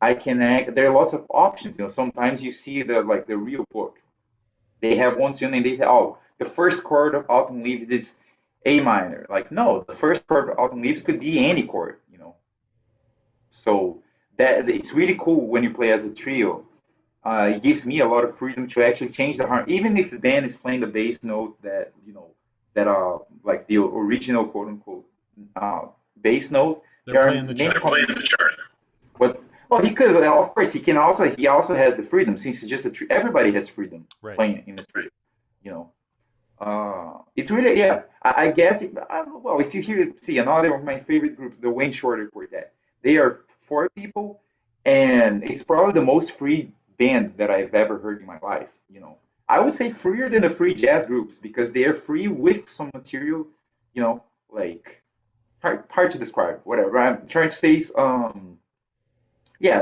I can act. There are lots of options. Sometimes you see the real book. They have one tune and they say, oh, the first chord of Autumn Leaves it's A minor. Like no, the first chord of Autumn Leaves could be any chord. So that it's really cool when you play as a trio. It gives me a lot of freedom to actually change the harmony, even if the band is playing the bass note that like the original quote unquote uh, bass note. They're There are playing the many chart. but well, he could. Well, of course, he also has the freedom since it's just a tree. Everybody has freedom Right. playing in the tree. You know, it's really yeah. I guess well, if you hear see another of my favorite groups, the Wayne Shorter Quartet. They are four people, and it's probably the most free band that I've ever heard in my life. I would say freer than the free jazz groups because they are free with some material. Like hard to describe. Whatever I'm trying to say is yeah,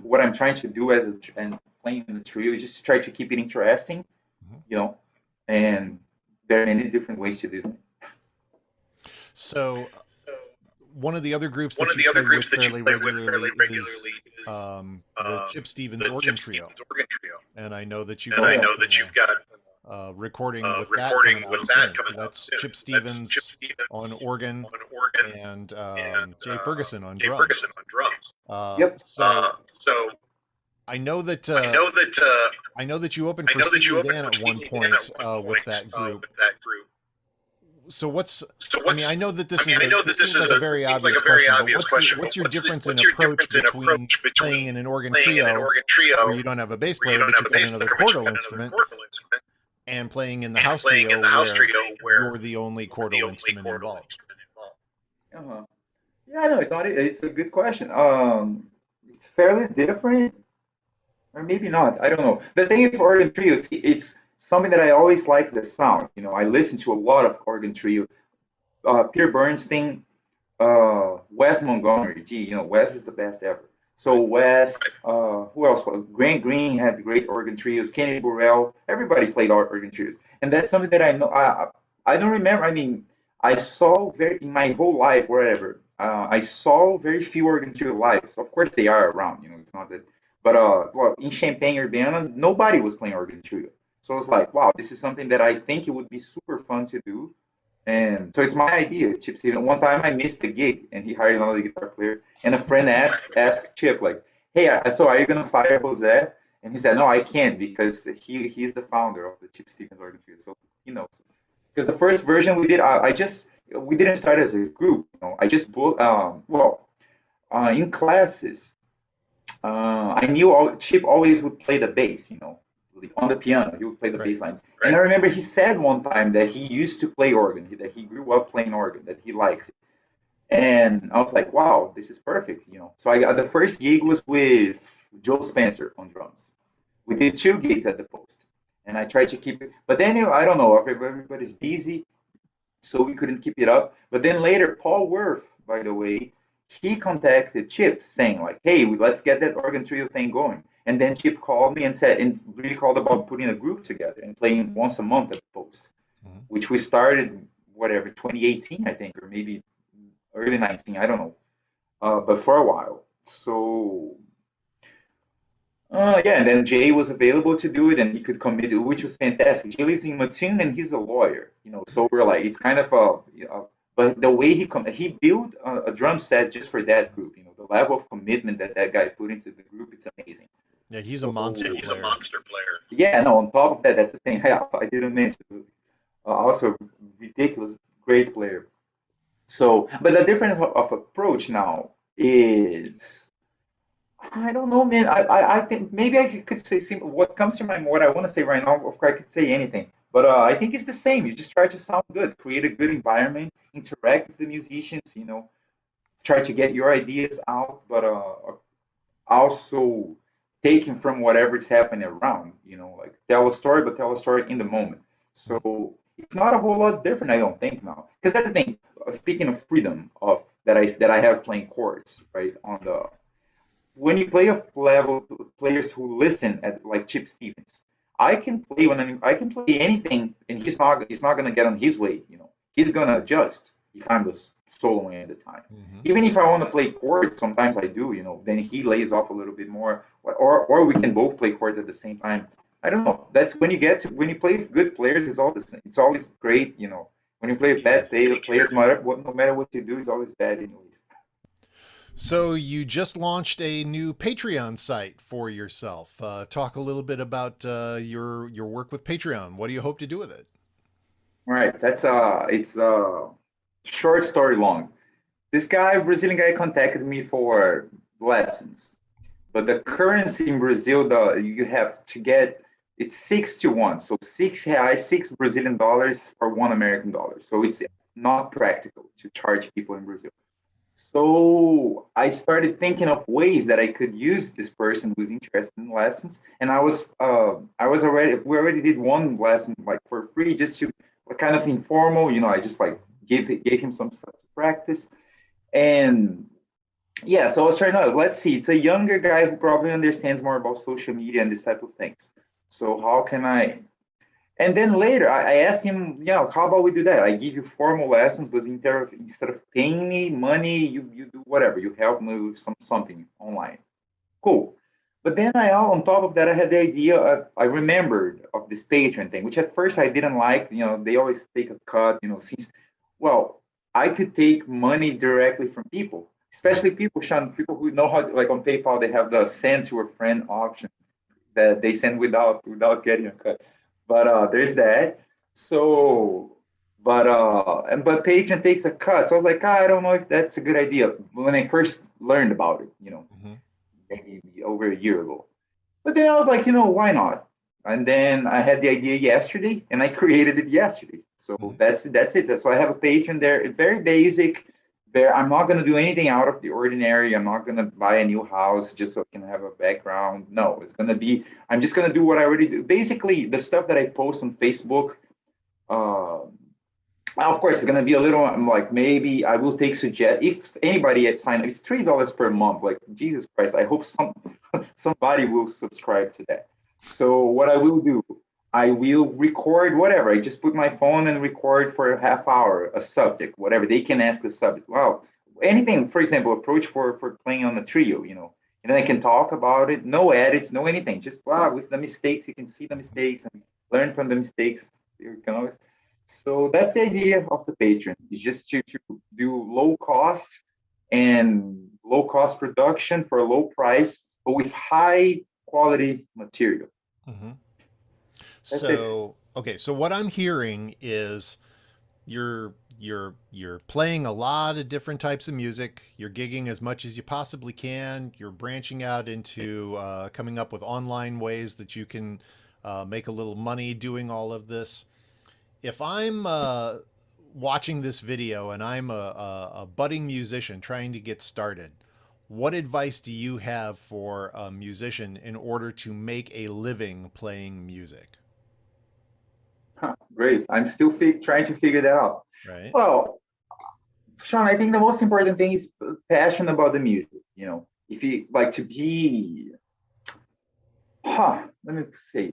what I'm trying to do and playing in the trio is just to try to keep it interesting, Mhm. you know, and there are many different ways to do it. So one of the other groups that you play with fairly regularly is the Chip Stevens organ trio, and I know that you've Oh yeah. got recording with that coming out soon. So that's Chip Stevens on organ and Jay Ferguson on drums. Yep. So I know that I know that you opened for Steely Dan at one point with that group. So what's I mean, I know that this seems like a very obvious question, but what's your difference in approach between playing in an organ trio where you don't have a bass player but you've got another chordal instrument and playing in the house trio where you're the only chordal instrument involved? Uh-huh. Yeah, no, it's not. It's a good question. It's fairly different, or maybe not. I don't know. The thing with organ trio, it's something that I always like the sound. I listen to a lot of organ trio. Peter Bernstein, Wes Montgomery. Gee, Wes is the best ever. So Right. Wes, who else? Well, Grant Green had great organ trios. Kenny Burrell, everybody played organ trios, and that's something that I know. I don't remember. I mean, I saw very in my whole life, wherever. I saw very few organ trio lives. Of course, they are around. It's not that. But well, in Champaign-Urbana, nobody was playing organ trio. So I was like, wow, this is something that I think it would be super fun to do and so it's my idea, Chip Steven. One time I missed the gig and he hired another guitar player. And a friend asked Chip, like, hey, so are you gonna fire Jose? And he said, no, I can't because he's the founder of the Chip Stevens organ trio. So he knows. Because the first version we did, we didn't start as a group. I just booked in classes. I knew Chip always would play the bass, on the piano. He would play the Right. bass lines. And I remember he said one time that he used to play organ, that he grew up playing organ, that he likes it. And I was like, wow, this is perfect. So I got the first gig was with Joe Spencer on drums. We did two gigs at the Post, and I tried to keep it. But then I don't know, everybody's busy, so we couldn't keep it up. But then later, Paul Worth, by the way, he contacted Chip saying like, "Hey, let's get that organ trio thing going." And then Chip called me and said, and really called about putting a group together and playing once a month at the Post, Mhm. which we started whatever 2018, I think, or maybe early 19, I don't know, but for a while. So yeah, and then Jay was available to do it, and he could commit, which was fantastic. Jay lives in Mattoon, and he's a lawyer. So we're like, it's kind of but the way he built a drum set just for that group. The level of commitment that guy put into the group, it's amazing. Yeah, he's a So monster player. yeah, no. On top of that, that's the thing. I didn't mention. Also, ridiculous, great player. So, but the difference of approach now is I don't know, man. I think maybe I could say what comes to mind, what I want to say right now. Of course, I could say anything, but I think it's the same. You just try to sound good, create a good environment, interact with the musicians. Try to get your ideas out, but also taken from whatever's happening around. Like tell a story, but tell a story in the moment. Mhm. So it's not a whole lot different, I don't think now, because that's the thing. Speaking of freedom of that I have playing chords right on the when you play of level players who listen at like Chip Stevens, I can play I can play anything, and he's not gonna get on his way. He's gonna adjust if I'm the soloing at the time. Hmm. Even if I want to play chords, sometimes I do. Then he lays off a little bit more, or we can both play chords at the same time. I don't know. That's when you play with good players. It's all the same. It's always great. When you play with Yeah. bad players, no matter what you do, it's always bad anyways. So you just launched a new Patreon site for yourself. Talk a little bit about your work with Patreon. What do you hope to do with it? Right. It's short story long. This Brazilian guy, contacted me for lessons, but the currency in Brazil, you have to get it's 6 to 1, so R$ 6, $6 for $1 American. So it's not practical to charge people in Brazil. So I started thinking of ways that I could use this person who's interested in lessons, and we already did one lesson like for free, just to kind of informal. I just like gave him some stuff to practice, and yeah. So I was trying out. Let's see, it's a younger guy who probably understands more about social media and this type of things. So how can I and then later, I asked him, yeah, how about we do that? I give you formal lessons, but instead of paying me money, you do whatever. You help me with something online. Cool. But then on top of that, I had the idea. I remembered of this Patreon thing, which at first I didn't like. They always take a cut. Since well, I could take money directly from people, especially people, Sean, people who know how to, like on PayPal, they have the send to a friend option that they send without getting a cut. But there's that. So, but Patreon takes a cut. So I was like, I don't know if that's a good idea when I first learned about it. Hmm. Maybe over a year ago. But then I was like, why not? And then I had the idea yesterday, and I created it yesterday. So Hmm. that's it. So I have a Patreon there. It's very basic. There, I'm not gonna do anything out of the ordinary. I'm not gonna buy a new house just so I can have a background. No, it's gonna be. I'm just gonna do what I already do. Basically, the stuff that I post on Facebook. Uh, of course, it's gonna be a little. I'm like, maybe I will take suggest if anybody had signed up. It's $3 per month. Like Jesus Christ, I hope somebody will subscribe to that. So what I will do, I will record whatever. I just put my phone and record for a half hour a subject, whatever they can ask the subject. Wow, anything. For example, approach for playing on the trio. And then I can talk about it. No edits, no anything. Just wow, with the mistakes, you can see the mistakes and learn from the mistakes. You can always so that's the idea of the Patreon. Is just to do low cost production for a low price, but with high quality material. Hmm. That's it. So, okay, so what I'm hearing is you're playing a lot of different types of music. You're gigging as much as you possibly can. You're branching out into coming up with online ways that you can make a little money doing all of this. If I'm watching this video and I'm a budding musician trying to get started, what advice do you have for a musician in order to make a living playing music? Huh, great. I'm still trying to figure that out. Right? Well, Sean, I think the most important thing is passion about the music. If you like to be, let me say,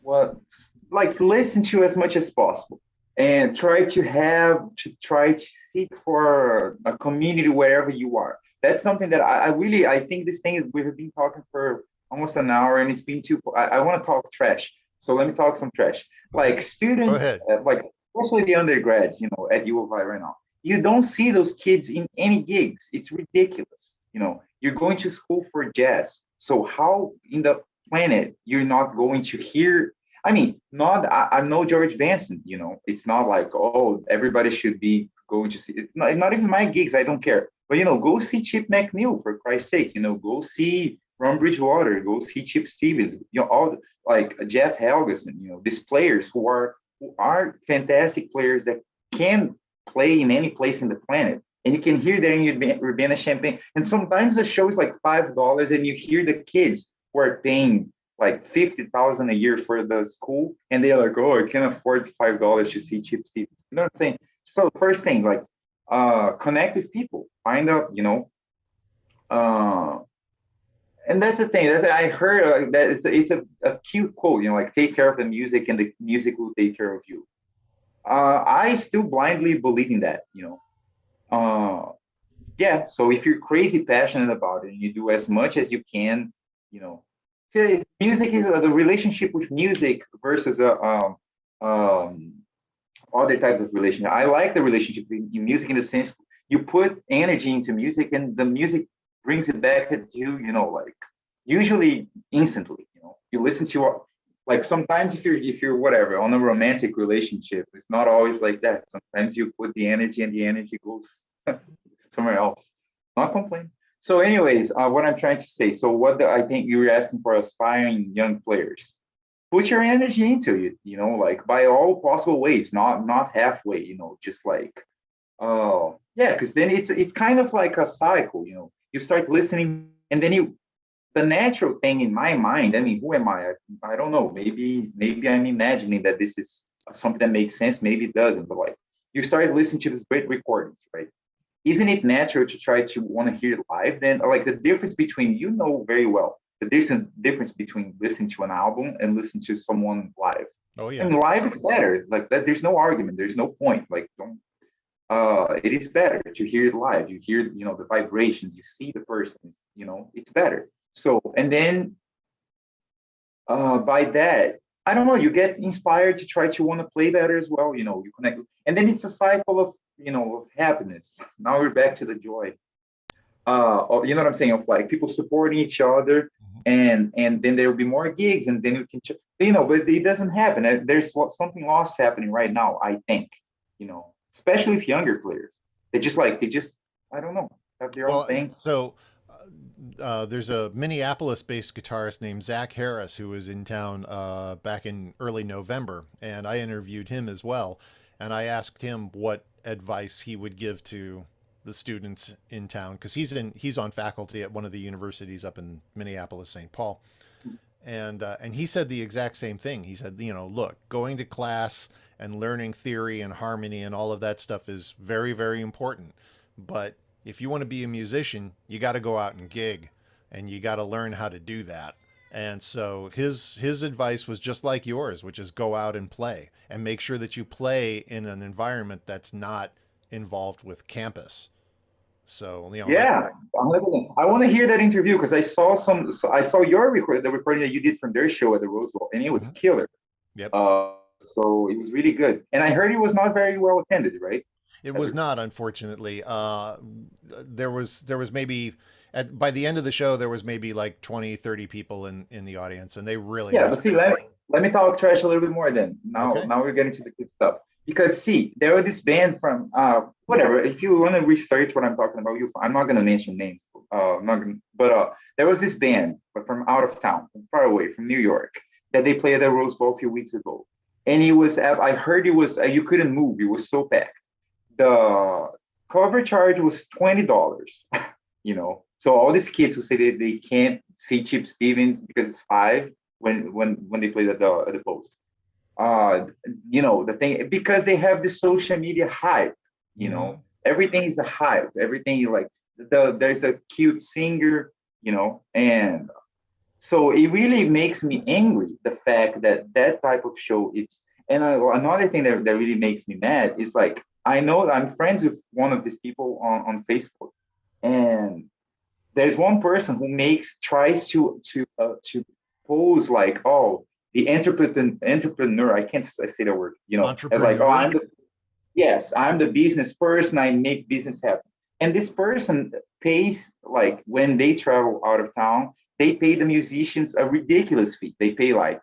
well, like listen to as much as possible and try to seek for a community wherever you are. That's something that I really I think this thing is we have been talking for almost an hour and it's been too I want to talk trash. So let me talk some trash. Like Okay. Go students, ahead. like especially the undergrads, at U of I right now, you don't see those kids in any gigs. It's ridiculous. You're going to school for jazz. So how in the planet you're not going to hear I mean, I'm no George Benson, It's not like, oh, everybody should be going to see it. Not even my gigs, I don't care. But go see Chip McNeil for Christ's sake. Go see Ron Bridgewater, go see Chip Stevens, all like Jeff Helgeson, these players who are fantastic players that can play in any place in the planet. And you can hear that in Urbana Champaign. And sometimes the show is like $5 and you hear the kids who are paying like 50,000 a year for the school, and they're like, "Oh, I can't afford $5 to see Chip Stevens." You know what I'm saying? So first thing, like, connect with people, find out, uh, and that's the thing. I heard that it's a cute quote, like take care of the music and the music will take care of you. I still blindly believe in that. Yeah, so if you're crazy passionate about it and you do as much as you can, you know, see, music is the relationship with music versus um, other types of relationship. I like the relationship in music in the sense you put energy into music and the music brings it back at you, like usually instantly. You listen to like sometimes if you're whatever on a romantic relationship, it's not always like that. Sometimes you put the energy and the energy goes somewhere else. Not complain. So, anyways, what I'm trying to say. So, I think you were asking for aspiring young players. Put your energy into it. Like by all possible ways, not halfway. Just like, oh yeah, because then it's kind of like a cycle. You start listening, and then the natural thing in my mind. I mean, who am I? I don't know. Maybe I'm imagining that this is something that makes sense. Maybe it doesn't. But like, you start listening to these great recordings, right? Isn't it natural to try to want to hear it live? Then, like the difference between very well the difference between listening to an album and listening to someone live. Oh I yeah. mean, live is better. Like that, there's no argument. There's no point. Like, don't. It is better to hear it live. You hear, the vibrations. You see the person. It's better. So, and then by that, I don't know, you get inspired to try to want to play better as well. You connect, and then it's a cycle of of happiness. Now we're back to the joy. You know what I'm saying? Of like people supporting each other, Mhm. and then there will be more gigs, and then we can, but it doesn't happen. There's something lost happening right now. I think, especially with younger players. They just I don't know, have their own Well, thing. so there's a Minneapolis-based guitarist named Zack Harris who was in town back in early November, and I interviewed him as well. And I asked him what advice he would give to the students in town because he's on faculty at one of the universities up in Minneapolis, St. Paul, and he said the exact same thing. He said, look, going to class and learning theory and harmony and all of that stuff is very, very important. But if you want to be a musician, you got to go out and gig, and you got to learn how to do that. And so his advice was just like yours, which is go out and play and make sure that you play in an environment that's not involved with campus. So, that's Yeah, 100%. I want to hear that interview because I saw your record, the recording that you did from their show at the Rose Bowl, and it was Mhm. killer. Yep. So it was really good. And I heard it was not very well attended, right? It At was the, not, unfortunately. There was maybe by the end of the show there was maybe like 20, 30 people in the audience, and they really yeah, but missed see, it. let me talk trash a little bit more then. Now Okay. now we're getting to the good stuff. Because see, there was this band from whatever. If you want to research what I'm talking about, I'm not gonna mention names. I'm not gonna, but there was this band, but from out of town, from far away, from New York, that they played at the Rose Bowl a few weeks ago, and it was. I heard it was you couldn't move. It was so packed. The cover charge was $20. So all these kids who say they can't see Chip Stevens because it's five when they played at the post. Uh, the thing because they have the social media hype. Hmm. Everything is a hype. Everything you like. There's a cute singer. And so it really makes me angry the fact that that type of show it's and another thing that really makes me mad is like I know that I'm friends with one of these people on Facebook, and there's one person who tries to pose like, oh, the entrepreneur, I can't say the word, as like, oh, Entrepreneur. I'm the business person, I make business happen. And this person pays, like when they travel out of town, they pay the musicians a ridiculous fee. They pay like,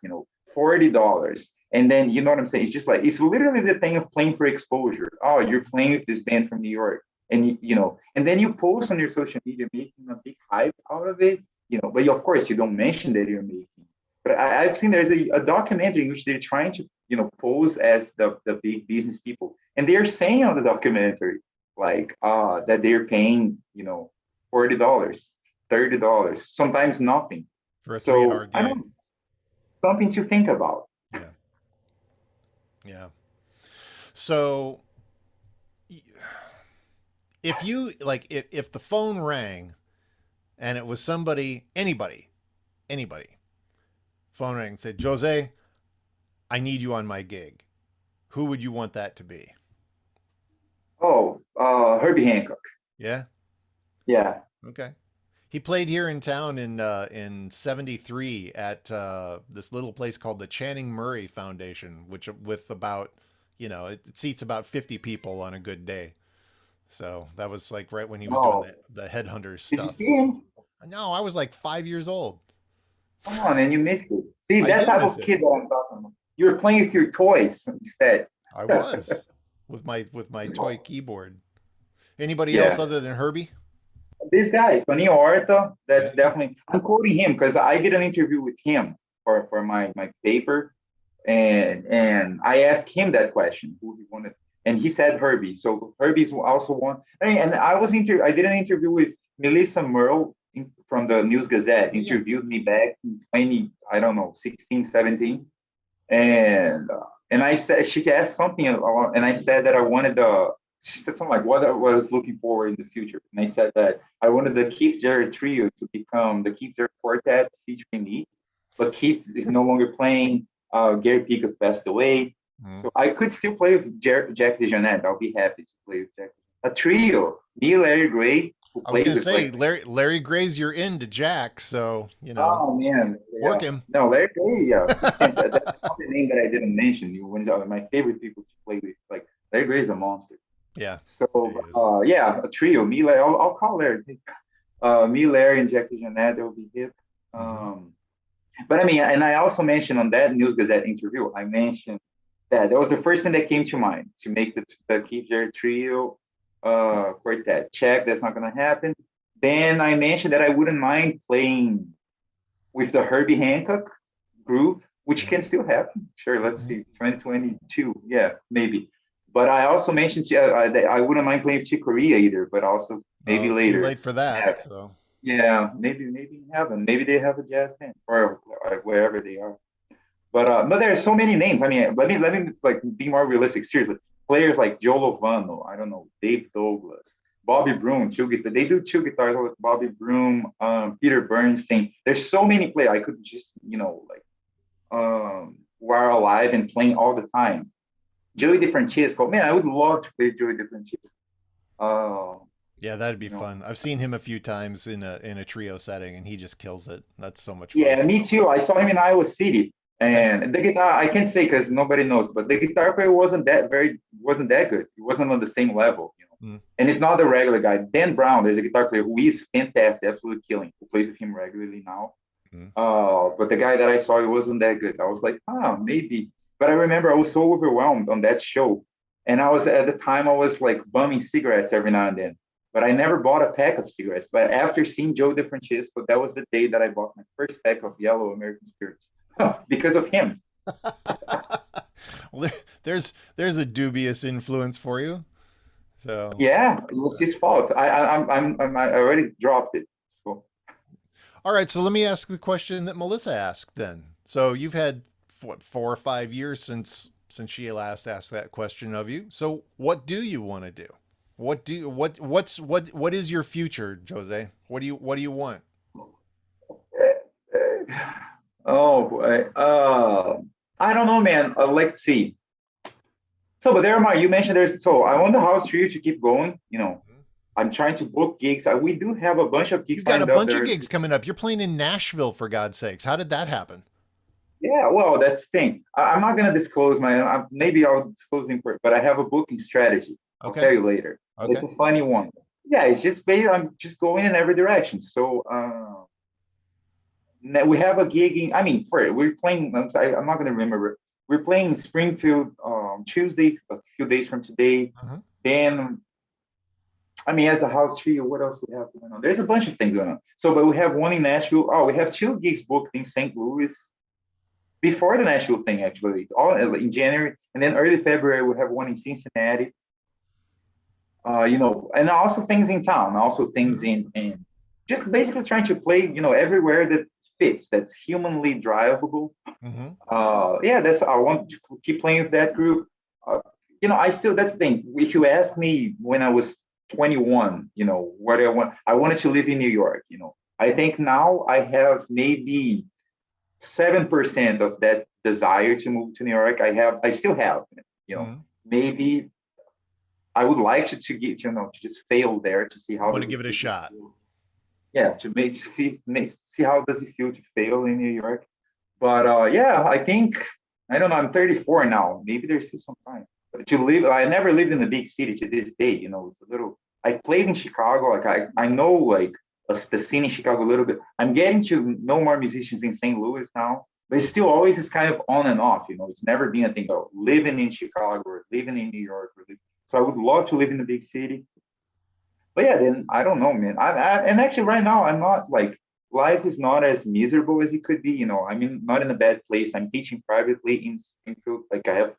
$40. And then you know what I'm saying? It's just like it's literally the thing of playing for exposure. Oh, you're playing with this band from New York. And and then you post on your social media making a big hype out of it, but of course you don't mention that you're making. But I've seen there's a documentary in which they're trying to, pose as the big business people. And they're saying on the documentary, like, that they're paying, $40, $30, sometimes nothing. For a 3 hour So I don't gig. know, something to think about. Yeah. Yeah. So if you like if the phone rang and it was somebody, anybody, phone rang and said, Jose, I need you on my gig. Who would you want that to be? Oh, Herbie Hancock. Yeah. Yeah. Okay. He played here in town in '73 at this little place called the Channing Murray Foundation, which with about it seats about 50 people on a good day. So that was like right when he was doing Oh, the Headhunters did you stuff. see him? No, I was like 5 years old. Come on, and you missed it. See, I that did type miss of it. kid that I'm talking about. You were playing with your toys instead. I was with my toy keyboard. Anybody else Yeah. other than Herbie? This guy, Toninho Horta, Yeah. that's definitely, I'm quoting him because I did an interview with him for my paper. And I asked him that question, who he wanted, and he said Herbie. So Herbie's also one. And I did an interview with Melissa Merle from the News Gazette, Oh yeah. interviewed me back in 20, I don't know, 16, 17. And I said, she asked something along, and I said that I wanted she said something like what I was looking for in the future. And I said that I wanted the Keith Jarrett trio to become the Keith Jarrett quartet featuring me, but Keith is no longer playing. Gary Peacock passed away. Mhm. So I could still play with Jack DeJohnette. I'll be happy to play with Jack. A trio, me, Larry Gray, who I was plays gonna with say like, Larry Gray's you're into Jack, so oh man, work yeah. him. No, Larry Gray, yeah. That's not the name that I didn't mention. You one of my favorite people to play with. Like Larry Gray is a monster. Yeah, So he is. yeah, a trio. Me, Larry, I'll call Larry. Me, Larry, and Jack DeJohnette. That will be hip. Hmm. But I mean, and I also mentioned on that News Gazette interview, I mentioned that was the first thing that came to mind to make the Keith Jarrett trio quartet. Check, that's not going to happen. Then I mentioned that I wouldn't mind playing with the Herbie Hancock group, which Hmm. can still happen. Sure, let's Hmm. see, 2022, yeah, maybe. But I also mentioned that I wouldn't mind playing with Chick Corea either, but also maybe Oh, too later. late for that. Yeah, So yeah, maybe in heaven. Maybe they have a jazz band or wherever they are. But there are so many names. I mean, let me like be more realistic. Seriously, players like Joe Lovano, I don't know, Dave Douglas, Bobby Broom, they do two guitars with Bobby Broom, Peter Bernstein. There's so many players I could just like while alive and playing all the time. Joey DeFrancesco, man, I would love to play Joey DeFrancesco. Uh, yeah, that'd be you know, fun. I've seen him a few times in a trio setting, and he just kills it. That's so much fun. Yeah, me too. I saw him in Iowa City, Okay. and the guitar I can't say because nobody knows, but the guitar player wasn't that good. He wasn't on the same level. Mm. And it's not the regular guy. Dan Brown, there's a guitar player who is fantastic, absolutely killing. Who plays with him regularly now. Mm. But the guy that I saw, he wasn't that good. I was like, maybe. But I remember I was so overwhelmed on that show, and I was at the time I was like bumming cigarettes every now and then. But I never bought a pack of cigarettes. But after seeing Joe DeFrancesco, that was the day that I bought my first pack of yellow American spirits because of him. Well, there's a dubious influence for you. So, Yeah, it was his fault. I already dropped it. So all right. So let me ask the question that Melissa asked then. So you've had what 4 or 5 years since she last asked that question of you. So what do you want to do? What is your future, Jose? What do you want? oh boy. I don't know, man. Let's see. So, but there are you mentioned so I want the house for you to keep going. I'm trying to book gigs. We do have a bunch of gigs You've got a lined up bunch of there. gigs coming up. You're playing in Nashville, for God's sakes. How did that happen? Yeah, well, that's the thing. I'm not gonna disclose maybe I'll disclose in part, but I have a booking strategy. I'll Okay. tell you later. It's Okay. a funny one. Yeah, it's just I'm just going in every direction. So we have a gig I mean, we're playing. I'm not gonna remember. We're playing in Springfield Tuesday, a few days from today. Uh-huh. Then I mean, as the house trio, what else we have going on? There's a bunch of things going on. So, but we have one in Nashville. Oh, we have two gigs booked in St. Louis before the Nashville thing, actually, all in January, and then early February we have one in Cincinnati. And also things in town, also things Mhm. in just basically trying to play, everywhere that fits, that's humanly drivable. Mhm. Yeah, I want to keep playing with that group. I still that's the thing. If you ask me when I was 21, what I wanted to live in New York. I think now I have maybe 7% of that desire to move to New York. I still have, Mhm. maybe I would like to get, to just fail there to see You how want to does give it it a shot. feel. Yeah, to see how does it feel to fail in New York. But yeah, I think I don't know. I'm 34 now. Maybe there's still some time. But to live, I never lived in a big city to this day. It's a little. I played in Chicago. Like I know like the scene in Chicago a little bit. I'm getting to know more musicians in St. Louis now, but it's still always is kind of on and off. It's never been a thing. Oh, living in Chicago or living in New York. So I would love to live in a big city. But yeah, then I don't know, man. And actually right now I'm not like life is not as miserable as it could be. I'm not in a bad place. I'm teaching privately in Springfield. Like I have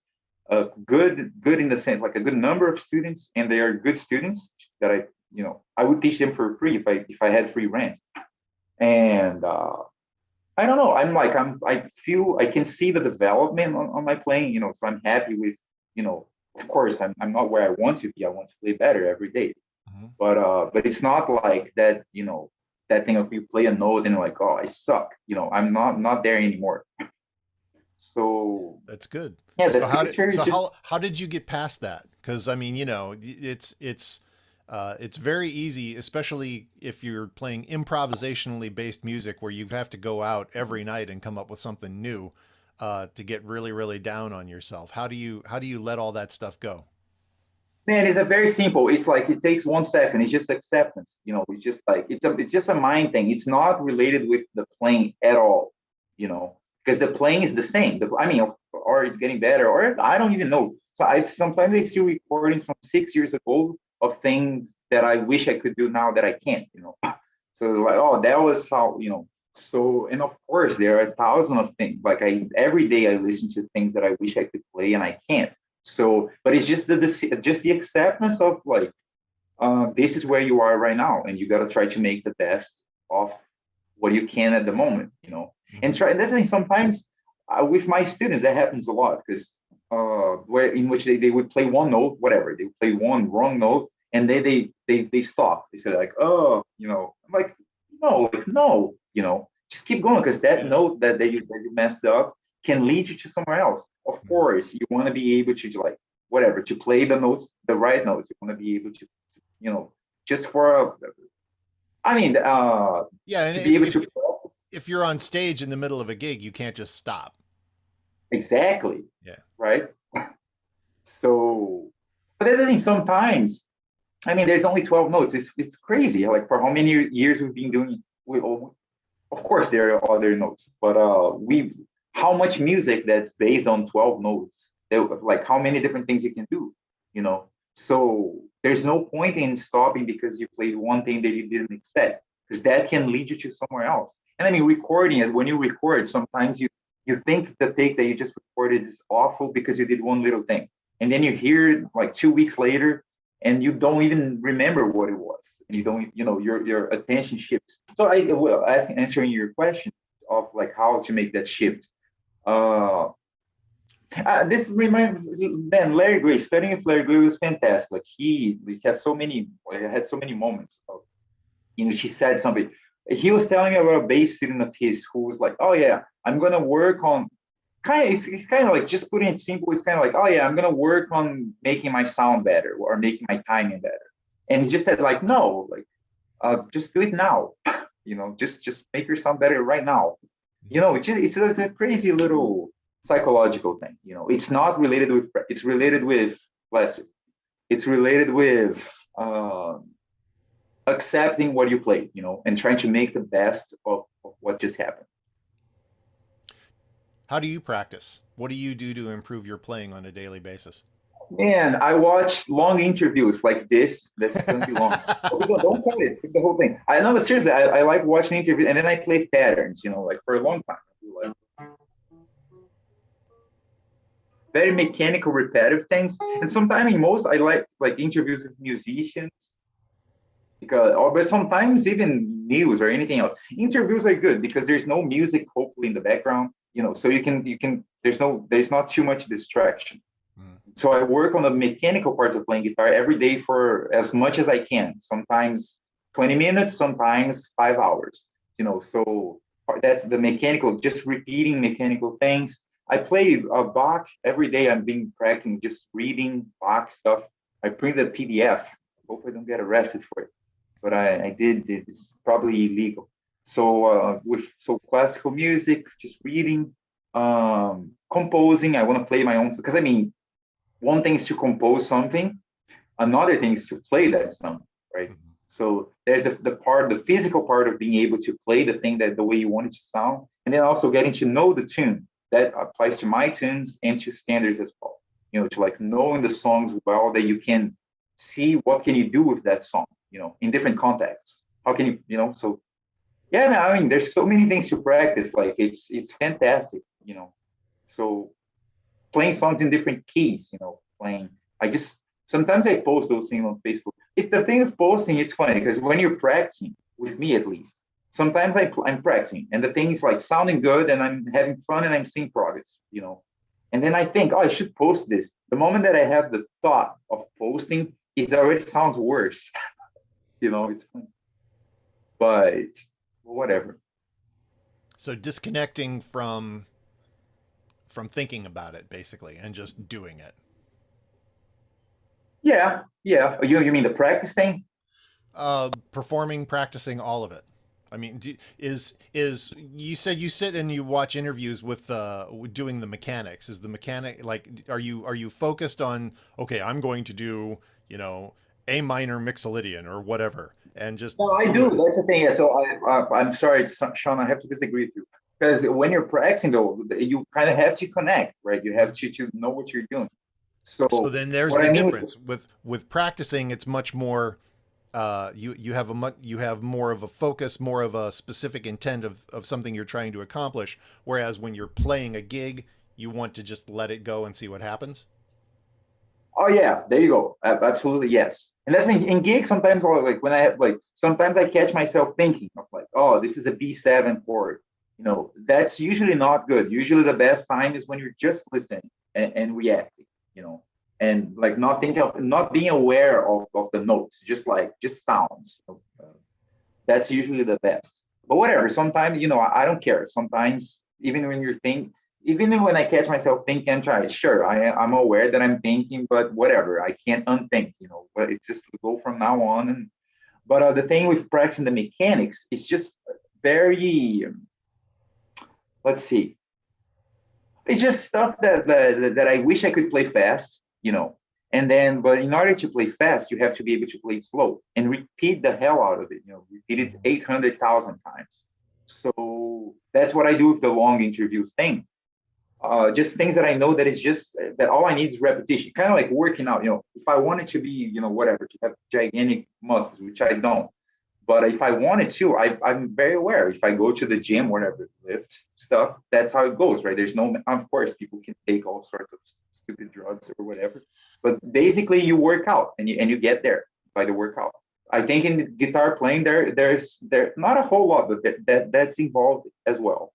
a good in the sense like a good number of students, and they are good students that I would teach them for free if I had free rent. And I don't know. I feel I can see the development on my playing. So I'm happy with of course I'm not where I want to be. I want to play better every day, Mhm. but it's not like that that thing of you play a note and like, oh, I suck. I'm not there anymore. So That's good. yeah, the So how did future is so just how did you get past that? Because I mean, it's very easy, especially if you're playing improvisationally based music where you have to go out every night and come up with something new, to get really, really down on yourself. How do you let all that stuff go? man, it's a very simple. It's like it takes 1 second. It's just acceptance. It's just like it's just a mind thing. It's not related with the playing at all. Because the playing is the same. I mean, or it's getting better, or I don't even know. So sometimes I see recordings from 6 years ago of things that I wish I could do now that I can't. So like, oh, that was how. So, and of course, there are a thousand of things. Like every day I listen to things that I wish I could play and I can't. So, but it's just just the acceptance of like, this is where you are right now, and you got to try to make the best of what you can at the moment. And Hmm. try. And that's the thing. Sometimes with my students, that happens a lot because where in which they would play one note, whatever they would play one wrong note, and they stop. They say like, oh, I'm like, no, like no, just keep going because that Yeah. note that you messed up can lead you to somewhere else. Of Mhm. course, you want to be able to like whatever to play the notes, the right notes. You want to be able to, just for I mean, Yeah, and to be if, able if to practice. if you're on stage in the middle of a gig, you can't just stop. Exactly. Yeah. Right. So, but that's the thing. Sometimes, I mean, there's only 12 notes. It's crazy. Like for how many years we've been doing. Of course, there are other notes, but how much music that's based on 12 notes? Like how many different things you can do, you know? So there's no point in stopping because you played one thing that you didn't expect, because that can lead you to somewhere else. And I mean, recording is when you record, sometimes you think the take that you just recorded is awful because you did one little thing, and then you hear it like 2 weeks later, and you don't even remember what it was, and you Mhm. don't, your attention shifts. So I will answering your question of like how to make that shift. Uh, this reminds man, Larry Gray. Studying with Larry Gray was fantastic. Like he has so many, had so many moments of, she said something. He was telling me about a bass student of his who was like, "Oh yeah, I'm gonna work on." It's kind of like just putting it simple. It's kind of like, "Oh yeah, I'm gonna work on making my sound better or making my timing better." And he just said like, "No, like just do it now. Just make your sound better right now." It's a crazy little psychological thing. It's not related with. It's related with bless you. It's related with accepting what you played. And trying to make the best of what just happened. How do you practice? What do you do to improve your playing on a daily basis? Man, I watch long interviews like this. This is gonna be long. But we don't cut it. Pick the whole thing. I know, but seriously, I like watching interviews, and then I play patterns. Like for a long time. I do like very mechanical, repetitive things. And sometimes, I mean, most I like interviews with musicians because, or but sometimes even news or anything else. Interviews are good because there's no music hopefully in the background. So you can. There's not too much distraction. Mm. So I work on the mechanical parts of playing guitar every day for as much as I can. Sometimes 20 minutes, sometimes 5 hours, so that's the mechanical, just repeating mechanical things. I play Bach every day. I'm being practicing, just reading Bach stuff. I print the PDF. Hope I don't get arrested for it, but I did. It's probably illegal. So classical music, just reading, composing. I want to play my own, because I mean, one thing is to compose something, another thing is to play that song, right? Mhm. So there's the physical part of being able to play the thing that the way you want it to sound, and then also getting to know the tune. That applies to my tunes and to standards as well. To like knowing the songs well, that you can see what can you do with that song, in different contexts. How can you. So yeah, man, I mean, there's so many things to practice. Like it's fantastic. So playing songs in different keys, playing. I just sometimes I post those things on Facebook. It's the thing of posting. It's funny because when you're practicing, with me at least, sometimes I'm practicing and the thing is like sounding good and I'm having fun and I'm seeing progress. And then I think, oh, I should post this. The moment that I have the thought of posting, it already sounds worse. It's funny, but whatever. So disconnecting from thinking about it basically and just doing it. Yeah, yeah. You mean the practice thing? Performing, practicing, all of it. I mean, is you said you sit and you watch interviews with doing the mechanics? Is the mechanic like are you focused on, okay, I'm going to do, A minor Mixolydian or whatever and just No, I do do. it? That's the thing. So I'm sorry, Sean. I have to disagree with you because when you're practicing, though, you kind of have to connect, right? You have to know what you're doing. So So then there's what the I mean with difference with practicing. It's much more you have more of a focus, more of a specific intent of something you're trying to accomplish. Whereas when you're playing a gig, you want to just let it go and see what happens. Oh yeah, there you go. Absolutely yes. And that's in gigs. Sometimes like when I have like sometimes I catch myself thinking of like, oh, this is a B7 chord. That's usually not good. Usually the best time is when you're just listening and reacting. You know, and like not thinking of not being aware of the notes, just sounds. That's usually the best. But whatever. Sometimes I don't care. Sometimes even when I catch myself thinking, I'm trying. Sure, I'm aware that I'm thinking, but whatever. I can't unthink. But it's just go from now on. But the thing with practicing the mechanics is just very. Let's see. It's just stuff that I wish I could play fast. But in order to play fast, you have to be able to play slow and repeat the hell out of it. Repeat it Mhm. 800,000 times. So that's what I do with the long interviews thing. Just things that I know that is just that all I need is repetition. Kind of like working out. If I wanted to be, whatever, to have gigantic muscles, which I don't. But if I wanted to, I'm very aware. If I go to the gym, whatever, lift stuff, that's how it goes, right? There's no, of course, people can take all sorts of stupid drugs or whatever. But basically, you work out and you get there by the workout. I think in guitar playing, there's not a whole lot, but that's involved as well.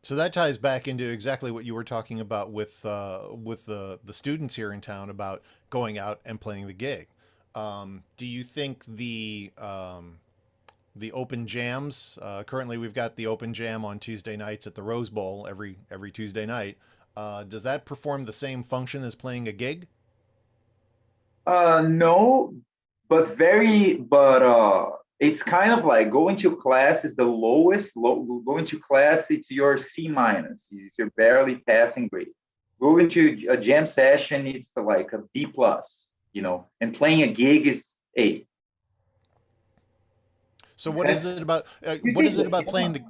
So that ties back into exactly what you were talking about with the students here in town about going out and playing the gig. Do you think the open jams? Currently, we've got the open jam on Tuesday nights at the Rose Bowl every Tuesday night. Does that perform the same function as playing a gig? No, but it's kind of like going to class is the lowest. Going to class, it's your C minus. It's your barely passing grade. Going to a jam session, it's like a B plus. And playing a gig is A. So what is That's it about? you What see, is it like, about playing the?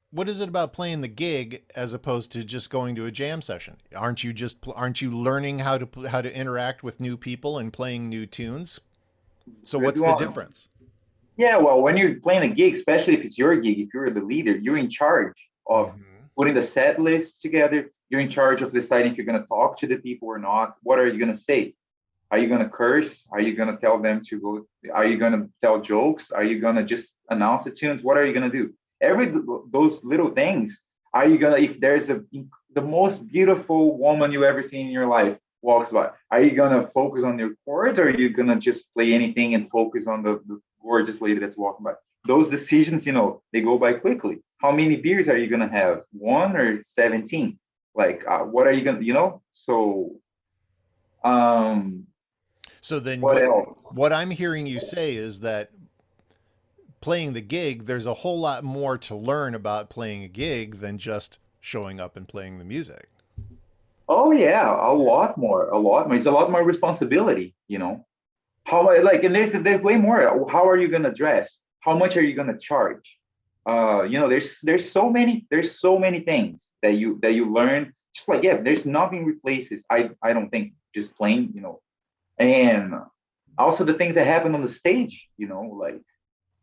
What is it about playing the gig as opposed to just going to a jam session? Aren't you learning how to interact with new people and playing new tunes? So good what's the one. difference? Yeah, well, when you're playing a gig, especially if it's your gig, if you're the leader, you're in charge of Hmm. putting the set list together. You're in charge of deciding if you're going to talk to the people or not. What are you going to say? Are you going to curse? Are you going to tell them to go? Are you going to tell jokes? Are you going to just announce the tunes? What are you going to do? Those little things. Are you going to, if there's the most beautiful woman you ever seen in your life walks by, are you going to focus on your chords or are you going to just play anything and focus on the gorgeous lady that's walking by. Those decisions, they go by quickly. How many beers are you gonna have? One or 17? Like, what are you gonna? So, um, So then what else? what I'm hearing you say is that playing the gig, there's a whole lot more to learn about playing a gig than just showing up and playing the music. Oh yeah, a lot more, a lot more. It's a lot more responsibility. And there's way more. How are you gonna dress? How much are you gonna charge? There's so many things that you learn. Just like, yeah, there's nothing replaces. I don't think just playing. And also the things that happen on the stage. Like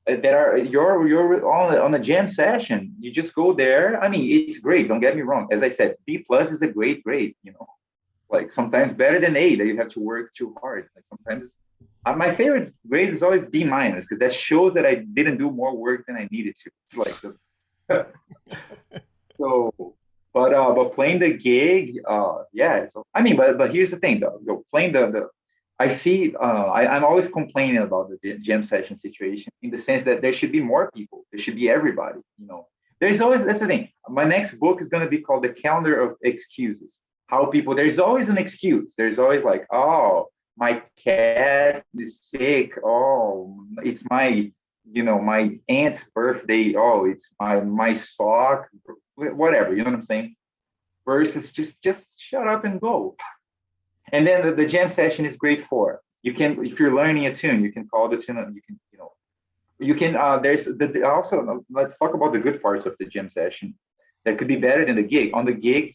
that are you're on a jam session. You just go there. I mean, it's great. Don't get me wrong. As I said, B+ is a great grade. Like sometimes better than A, that you have to work too hard. Like sometimes my favorite grade is always B- because that shows that I didn't do more work than I needed to. It's like so, but playing the gig, yeah. So I mean, but here's the thing though. Playing the I see. I'm always complaining about the jam session situation in the sense that there should be more people. There should be everybody. There's always that's the thing. My next book is going to be called The Calendar of Excuses. How people there's always an excuse. There's always like, oh, my cat is sick. Oh, it's my aunt's birthday. Oh, it's my sock. Whatever. You know what I'm saying? Versus just shut up and go. And then the jam session is great for you can if you're learning a tune, you can call the tune and you can there's also let's talk about the good parts of the jam session that could be better than the gig. On the gig,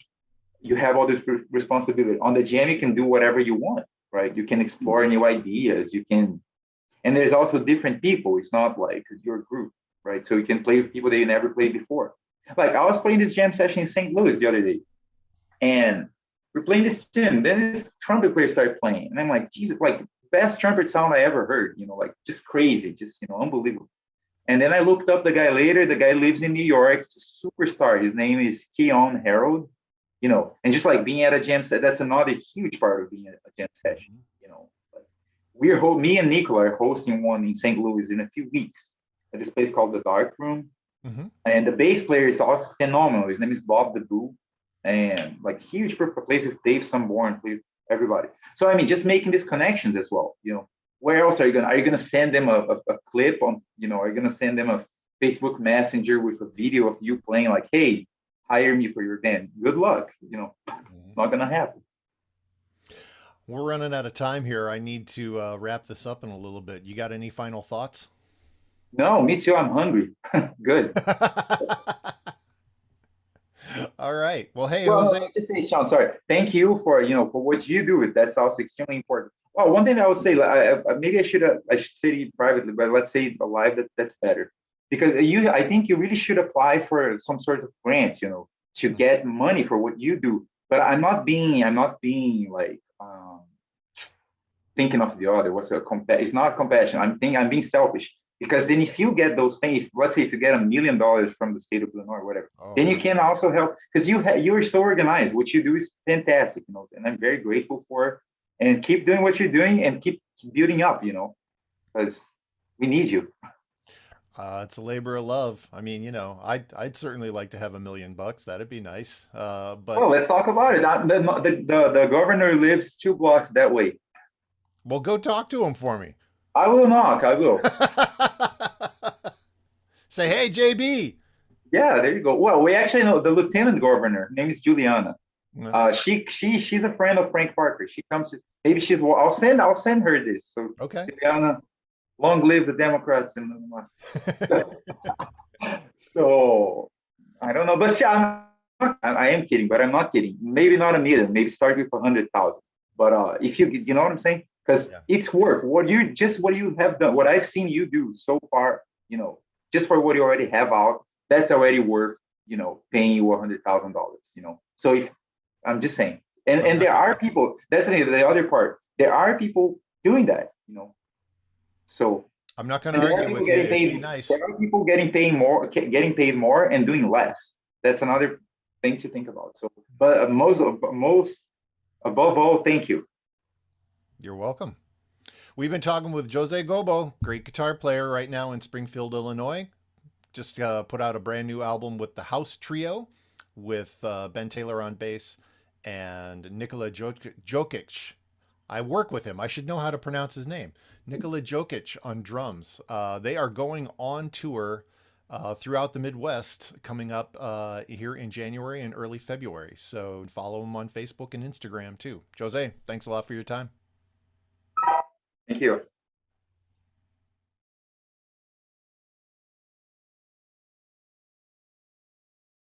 you have all this responsibility. On the jam, you can do whatever you want, right? You can explore new ideas. And there's also different people. It's not like your group, right? So you can play with people that you never played before. Like I was playing this jam session in St. Louis the other day, and we're playing this tune. Then this trumpet player started playing, and I'm like, Jesus, like best trumpet sound I ever heard. Like just crazy, just unbelievable. And then I looked up the guy later. The guy lives in New York. It's a superstar. His name is Keon Harold. And just like being at a jam set, that's another huge part of being at a jam session. Like me and Nicola are hosting one in St. Louis in a few weeks at this place called the Dark Room. Mm-hmm. And the bass player is also phenomenal. His name is Bob the Boo, and like huge place with Dave Sanborn, everybody. So I mean, just making these connections as well. Where else are you gonna send them a clip on? Are you gonna send them a Facebook Messenger with a video of you playing? Like, hey, hire me for your band. Good luck. It's not gonna happen. We're running out of time here. I need to wrap this up in a little bit. You got any final thoughts? No, me too. I'm hungry. Good. All right. Well, hey, Well, Jose. just say, Sean, sorry. Thank you for what you do. That's also extremely important. Well, one thing I would say, maybe I should say to you privately, but let's say live that's better, because I think you really should apply for some sort of grants, to get money for what you do. But I'm not being like thinking of the other. It's not compassion. I'm being selfish. Because then if you get those things, let's say if you get $1 million from the state of Illinois or whatever, then you can also help, because you're so organized. What you do is fantastic, and I'm very grateful for. And keep doing what you're doing and keep building up, because we need you. It's a labor of love. I mean, I'd certainly like to have $1 million. That'd be nice. But Well, let's talk about it. The governor lives 2 blocks that way. Well, go talk to him for me. I will knock. I will. Say, hey, JB. Yeah, there you go. Well, we actually know the lieutenant governor. Her name is Juliana. She's a friend of Frank Parker. She comes. Maybe I'll send her this. So okay. Juliana, long live the Democrats in So I don't know, but I am kidding, but I'm not kidding. Maybe not $1 million. Maybe start with 100,000. But if you know what I'm saying, because it's worth what you have done. What I've seen you do so far, just for what you already have out, that's already worth paying you $100,000. So if I'm just saying, and there are people. That's the other part. There are people doing that. So I'm not going to argue with you. It'd be nice. There are people getting paid more and doing less. That's another thing to think about. So, but most above all, thank you. You're welcome. We've been talking with Jose Gobbo, great guitar player right now in Springfield, Illinois. Just put out a brand new album with the House Trio with Ben Taylor on bass and Nikola Jokic. I work with him. I should know how to pronounce his name. Nikola Jokic on drums. They are going on tour throughout the Midwest coming up here in January and early February. So follow them on Facebook and Instagram too. Jose, thanks a lot for your time. Thank you.